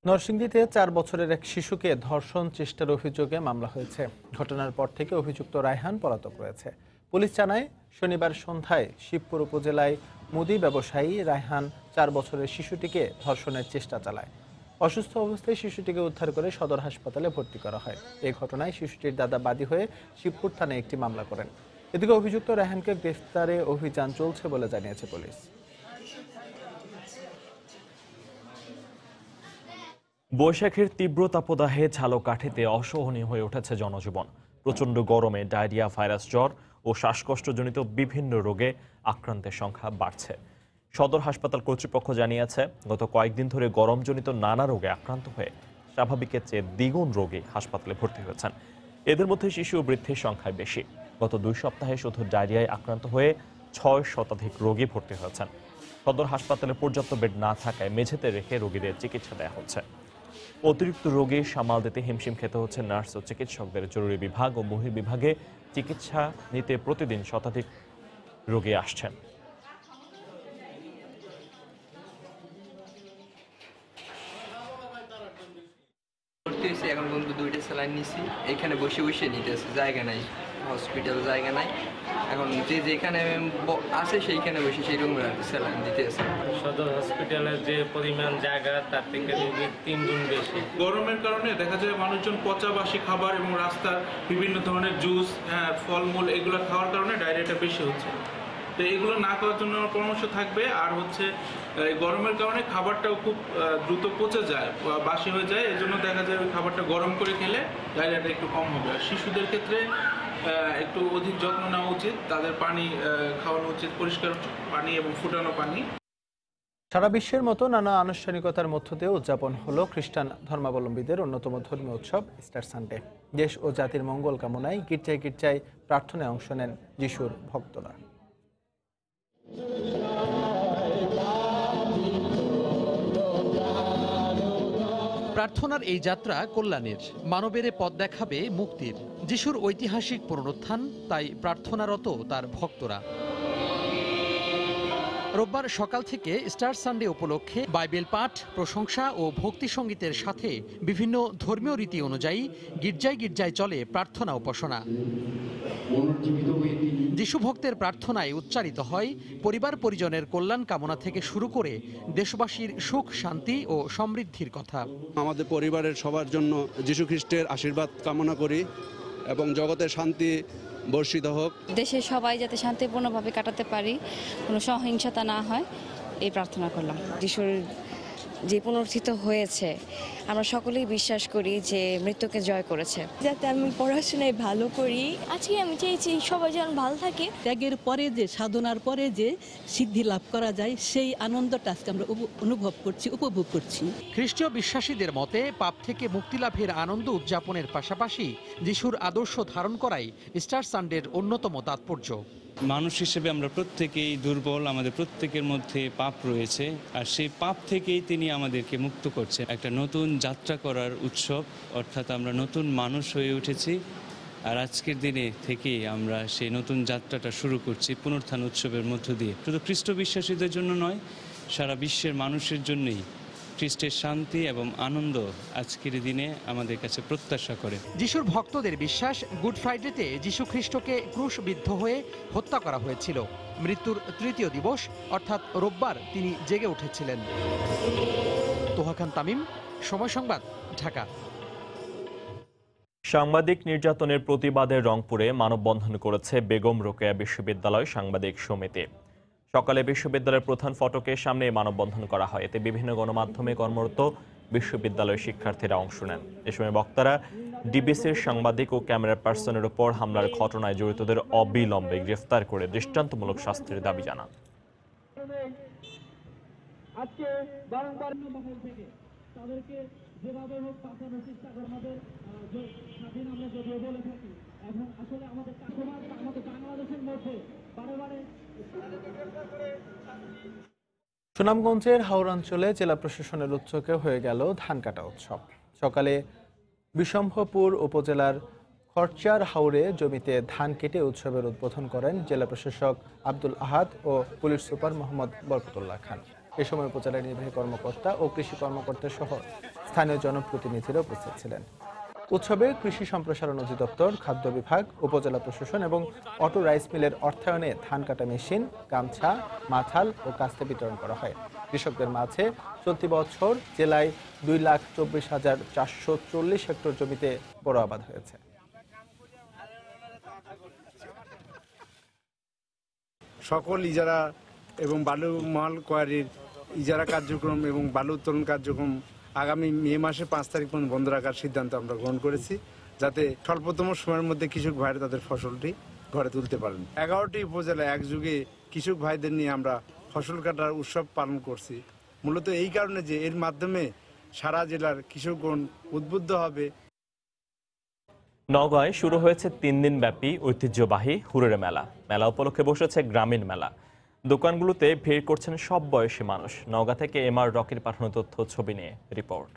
নরসিংদীতে 4 বছরের এক শিশুকে ধর্ষণ চেষ্টার অভিযোগে মামলা হয়েছে। ঘটনার পর থেকে অভিযুক্ত রায়হান পলাতক রয়েছে। পুলিশ জানায়, শনিবার সন্ধ্যায় শিবপুর উপজেলায় মুদি ব্যবসায়ী রায়হান 4 বছরের শিশুটিকে ধর্ষণের চেষ্টা চালায়। অসুস্থ অবস্থায় শিশুটিকে উদ্ধার করে সদর হাসপাতালে ভর্তি করা হয়। এই ঘটনায় শিশুটির দাদা বাদী হয়ে শিবপুর থানায় একটি মামলা করেন। এদিকে অভিযুক্ত রায়হানকে গ্রেফতারে অভিযান চলছে বলে জানিয়েছে পুলিশ। বৈশাখের তীব্র তাপদাহে ঝালকাঠিতে অসহনীয় হয়ে উঠেছে জনজীবন। প্রচণ্ড গরমে ডায়রিয়া, ভাইরাস জ্বর ও শ্বাসকষ্টজনিত বিভিন্ন রোগে আক্রান্তের সংখ্যা বাড়ছে। সদর হাসপাতাল কর্তৃপক্ষ জানিয়েছে, গত কয়েকদিন ধরে গরমজনিত নানা রোগে আক্রান্ত হয়ে স্বাভাবিকের চেয়ে দ্বিগুণ রোগী হাসপাতালে ভর্তি হয়েছেন। এদের মধ্যে শিশু ও বৃদ্ধির সংখ্যায় বেশি। গত 2 সপ্তাহে শুধু ডায়রিয়ায় আক্রান্ত হয়ে 6 শতাধিক রোগী ভর্তি হয়েছেন। সদর হাসপাতালে পর্যাপ্ত বেড না থাকায় মেঝেতে রেখে রোগীদের চিকিৎসা দেওয়া হচ্ছে। অতিরিক্ত রোগী সামাল দিতে হিমশিম খেতে হচ্ছে নার্স ও চিকিৎসকদের। জরুরি বিভাগ ও বহির্বিভাগে চিকিৎসা নিতে প্রতিদিন শতাধিক রোগী আসছেন। এখন পর্যন্ত 2টা স্যালাইন নিছি, এখানে বসে বসে নিতেছে, জায়গা নাই, হসপিটাল জায়গা নাই। এখন যেখানে আছে সেইখানে বসে সেইরকম স্যালাইন দিতেছে। সদর হসপিটালের যে পরিমাণ জায়গা তার থেকে রোগী 3 গুণ বেশি। গরমের কারণে দেখা যায় মানুষজন পচা বাসি খাবার এবং রাস্তার বিভিন্ন ধরনের জুস, ফলমূল এগুলো খাওয়ার কারণে ডায়রিয়াটা বেশি হচ্ছে। তো এগুলো না খাওয়ার জন্য আমার পরামর্শ থাকবে। আর হচ্ছে গরমের কারণে খাবারটাও খুব দ্রুত পচে যায়, বাসি হয়ে যায়। এই জন্য দেখা যায় ওই খাবারটা গরম করে খেলে ডায়রিয়াটা একটু কম হবে। আর শিশুদের ক্ষেত্রে একটু অধিক যত্ন নেওয়া উচিত। তাদের পানি খাওয়ানো উচিত, পরিষ্কার পানি এবং ফুটানো পানি। সারা বিশ্বের মতো নানা আনুষ্ঠানিকতার মধ্য দিয়ে উদযাপন হলো খ্রিস্টান ধর্মাবলম্বীদের অন্যতম ধর্মীয় উৎসব ইস্টার সানডে। দেশ ও জাতির মঙ্গল কামনায় গির্জায় গির্জায় প্রার্থনায় অংশ নেন যিশুর ভক্তরা। প্রার্থনার এই যাত্রা কল্যাণের, মানবের পথ দেখাবে মুক্তির। যিশুর ঐতিহাসিক পুনরুত্থান, তাই প্রার্থনারত তার ভক্তরা। রোববার সকাল থেকে স্টার সানডে উপলক্ষে বাইবেল পাঠ, প্রশংসা ও ভক্তি সঙ্গীতের সাথে বিভিন্ন ধর্মীয় রীতি অনুযায়ী গির্জায় গির্জায় চলে প্রার্থনা উপাসনা। যিশু ভক্তের প্রার্থনায় উচ্চারিত হয় পরিবার পরিজনের কল্যাণ কামনা থেকে শুরু করে দেশবাসীর সুখ, শান্তি ও সমৃদ্ধির কথা। আমাদের পরিবারের সবার জন্য যিশু খ্রিস্টের আশীর্বাদ কামনা করি এবং জগতের শান্তি বর্ষিত হোক। দেশের সবাই যাতে শান্তিপূর্ণভাবে কাটাতে পারি, কোনো সহিংসতা না হয়, এই প্রার্থনা করলাম। যিশুর যে পুনরুত্থিত হয়েছে, আমরা সকলেই বিশ্বাস করি যে মৃত্যুকে জয় করেছে। যাতে আমি পড়াশোনায় ভালো করি, আজকে আমি চাইছি সবাই যেন ভালো থাকে। ত্যাগের পরে যে সাধনার পরে যে সিদ্ধি লাভ করা যায়, সেই আনন্দটা আজকে আমরা অনুভব করছি, উপভোগ করছি। খ্রিস্টীয় বিশ্বাসীদের মতে পাপ থেকে মুক্তি লাভের আনন্দ উদযাপনের পাশাপাশি যিশুর আদর্শ ধারণ করাই ইস্টার সানডের অন্যতম তাৎপর্য। মানুষ হিসেবে আমরা প্রত্যেকেই দুর্বল, আমাদের প্রত্যেকের মধ্যে পাপ রয়েছে, আর সেই পাপ থেকেই তিনি আমাদেরকে মুক্ত করছেন। একটা নতুন যাত্রা করার উৎসব, অর্থাৎ আমরা নতুন মানুষ হয়ে উঠেছি, আর আজকের দিনে থেকেই আমরা সেই নতুন যাত্রাটা শুরু করছি পুনরুত্থান উৎসবের মধ্য দিয়ে। শুধু খ্রিস্ট বিশ্বাসীদের জন্য নয়, সারা বিশ্বের মানুষের জন্যই খ্রিস্টের শান্তি এবং আনন্দ আজকের দিনে আমাদের কাছে প্রত্যাশা করে। যিশুর ভক্তদের বিশ্বাস, গুড ফ্রাইডেতে যিশু খ্রিস্টকে ক্রুশবিদ্ধ হয়ে হত্যা করা হয়েছিল। মৃত্যুর তৃতীয় দিবস অর্থাৎ রোববার তিনি জেগে উঠেছিলেন। তোহা খান তামিম, সময় সংবাদ, ঢাকা। সাংবাদিক নির্যাতনের প্রতিবাদে রংপুরে মানববন্ধন করেছে বেগম রোকেয়া বিশ্ববিদ্যালয় সাংবাদিক সমিতি। সকালে বিশ্ববিদ্যালয়ের প্রধান ফটকের সামনে মানববন্ধন করা হয়। এতে বিভিন্ন গণমাধ্যমে কর্মরত বিশ্ববিদ্যালয়ের শিক্ষার্থীরা অংশ নেন। এ সময় বক্তারা ডিবিসির সাংবাদিক ও ক্যামেরা পার্সনের উপর হামলার ঘটনায় জড়িতদের অবিলম্বে গ্রেফতার করে দৃষ্টান্তমূলক শাস্তির দাবি জানান। সুনামগঞ্জের হাওড়াঞ্চলে জেলা প্রশাসনের উদ্যোগে হয়ে গেল ধান কাটা উৎসব। সকালে বিশম্ভপুর উপজেলার খরচার হাওড়ে জমিতে ধান কেটে উৎসবের উদ্বোধন করেন জেলা প্রশাসক আব্দুল আহাদ ও পুলিশ সুপার মোহাম্মদ বরকতুল্লাহ খান। এ সময় উপজেলার নির্বাহী কর্মকর্তা ও কৃষি কর্মকর্তা সহ স্থানীয় জনপ্রতিনিধিরা উপস্থিত ছিলেন। উৎসবে কৃষি সম্প্রসারণ অধিদপ্তর, খাদ্য বিভাগ, উপজেলা প্রশাসন এবং অটো রাইস মিলের অর্থায়নে ধান কাটা মেশিন, গামছা, মাথাল ও কাস্তে বিতরণ করা হয়। কৃষকদের মাঝে চলতি বছর জেলায় 2,24,440 হেক্টর জমিতে বড় আবাদ হয়েছে। সকল ইজারা এবং বালু মাল কোয়ারির ইজারা কার্যক্রম এবং বালু উত্তোলন কার্যক্রম আগামী মে মাসের 5 তারিখ পর্যন্ত বন্ধ রাখার সিদ্ধান্ত আমরা গ্রহণ করেছি, যাতে স্বল্পতম সময়ের মধ্যে কৃষক ভাইরা তাদের ফসলটি ঘরে তুলতে পারেন। 11টি উপজেলা একযুগে কৃষক ভাইদের নিয়ে আমরা ফসল কাটার উৎসব পালন করছি, মূলত এই কারণে যে এর মাধ্যমে সারা জেলার কৃষকগণ উদ্বুদ্ধ হবে। নওগাঁয় শুরু হয়েছে 3 দিন ব্যাপী ঐতিহ্যবাহী হুরের মেলা। মেলা উপলক্ষে বসেছে গ্রামীণ মেলা। দোকানগুলোতে ভিড় করছেন সব বয়সী মানুষ। নওগাঁ থেকে এমআর রকির পাঠানো তথ্য ছবি নিয়ে রিপোর্ট।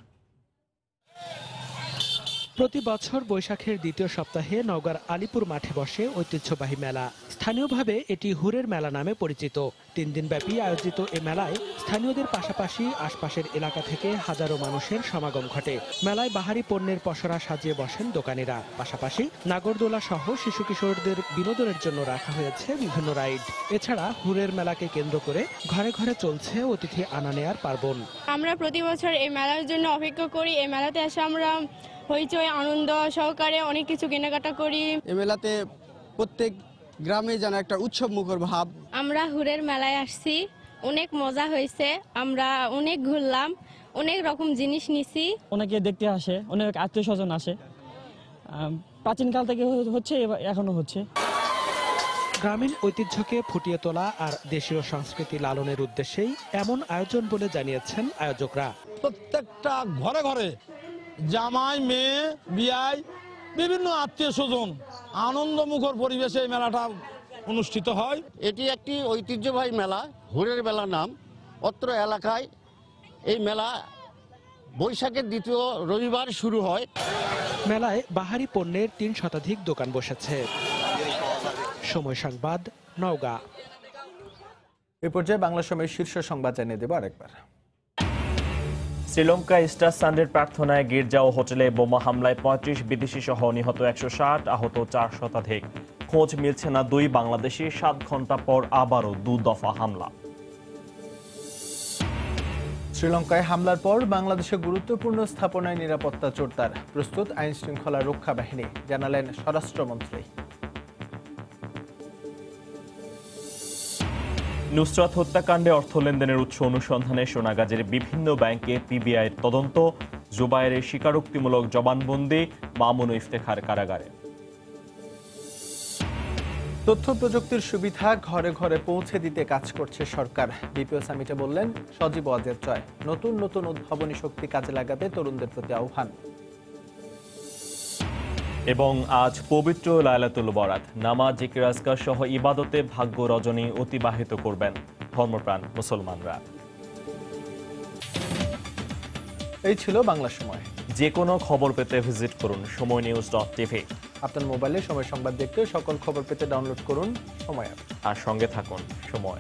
প্রতি বছর বৈশাখের দ্বিতীয় সপ্তাহে নওগাঁর আলিপুর মাঠে বসে ঐতিহ্যবাহী মেলা। স্থানীয়ভাবে এটি হুরের মেলা নামে পরিচিত। 3 দিনব্যাপী আয়োজিত এ মেলায় স্থানীয়দের পাশাপাশি আশপাশের এলাকা থেকে হাজারো মানুষের সমাগম ঘটে। মেলায় বাহারি পণ্যের পসরা সাজিয়ে বসেন দোকানিরা। পাশাপাশি নাগরদোলা সহ শিশু কিশোরদের বিনোদনের জন্য রাখা হয়েছে বিভিন্ন রাইড। এছাড়া হুরের মেলাকে কেন্দ্র করে ঘরে ঘরে চলছে অতিথি আনা নেয়ার পার্বণ। আমরা প্রতি বছর এই মেলার জন্য অপেক্ষা করি। এই মেলাতে এসে আমরা হইচই আনন্দ সহকারে অনেক কিছু কেনাকাটা করি। এই মেলাতে প্রত্যেক গ্রামে যেন একটা উৎসব মুখর ভাব। আমরা হুরের মেলায় আসছি, অনেক মজা হয়েছে। আমরা অনেক ঘুরলাম, অনেক রকম জিনিস নিছি। অনেকে দেখতে আসে, অনেক আত্মীয় স্বজন আসে। প্রাচীনকাল থেকে হচ্ছে, এখনো হচ্ছে। গ্রামীণ ঐতিহ্যকে ফুটিয়ে তোলা আর দেশীয় সংস্কৃতি লালনের উদ্দেশ্যেই এমন আয়োজন বলে জানিয়েছেন আয়োজকরা। প্রত্যেকটা ঘরে ঘরে জামাই, মেয়ে, বিয়ায়, বিভিন্ন আত্মীয় স্বজন আনন্দমুখর পরিবেশে এই মেলাটা অনুষ্ঠিত হয়। এটি একটি ঐতিহ্যবাহী মেলা, হুরের মেলা নাম। অত্র এলাকায় এই মেলা বৈশাখের দ্বিতীয় রবিবার শুরু হয়। মেলায় বাহারি পণ্যের 3 শতাধিক দোকান বসেছে। সময় সংবাদ, নওগাঁ। এ পর্যায়ে বাংলা সময়ের শীর্ষ সংবাদ জানিয়ে দেব আরেকবার। শ্রীলঙ্কায় ইস্টার সানডের প্রার্থনায় গির্জা ও হোটেলে বোমা হামলায় 35 বিদেশি সহ নিহত 160, আহত 4 শতাধিক। খোঁজ মিলছে না 2 বাংলাদেশি। 7 ঘন্টা পর আবারও 2 দফা হামলা। শ্রীলঙ্কায় হামলার পর বাংলাদেশে গুরুত্বপূর্ণ স্থাপনায় নিরাপত্তা জোরদার। প্রস্তুত আইন শৃঙ্খলা রক্ষা বাহিনী, জানালেন স্বরাষ্ট্রমন্ত্রী। নুসরাত হত্যাকাণ্ডে অর্থ লেনদেনের উৎস অনুসন্ধানে সোনাগাজীর বিভিন্ন ব্যাংকে পিবিআইয়ের তদন্ত, জুবায়েরের স্বীকারোক্তিমূলক জবানবন্দি, মামুন ও ইফতেখার কারাগারে। তথ্য প্রযুক্তির সুবিধা ঘরে ঘরে পৌঁছে দিতে কাজ করছে সরকার। বিপিও সামিটে বললেন সজীব ওয়াজেদ জয়। নতুন নতুন উদ্ভাবনী শক্তি কাজে লাগাতে তরুণদের প্রতি আহ্বান। এবং আজ পবিত্র লায়লাতুল বরাত, নামাজ, জিকির আজকার সহ ইবাদতে ভাগ্য রজনী অতিবাহিত করবেন ধর্মপ্রাণ মুসলমানরা। এই ছিল বাংলা সময়। যে কোনো খবর পেতে ভিজিট করুন সময়নিউজ.tv। আপনার মোবাইলে সময় সংবাদ দেখতে সকল খবর পেতে ডাউনলোড করুন সময় অ্যাপ। আর সঙ্গে থাকুন সময়।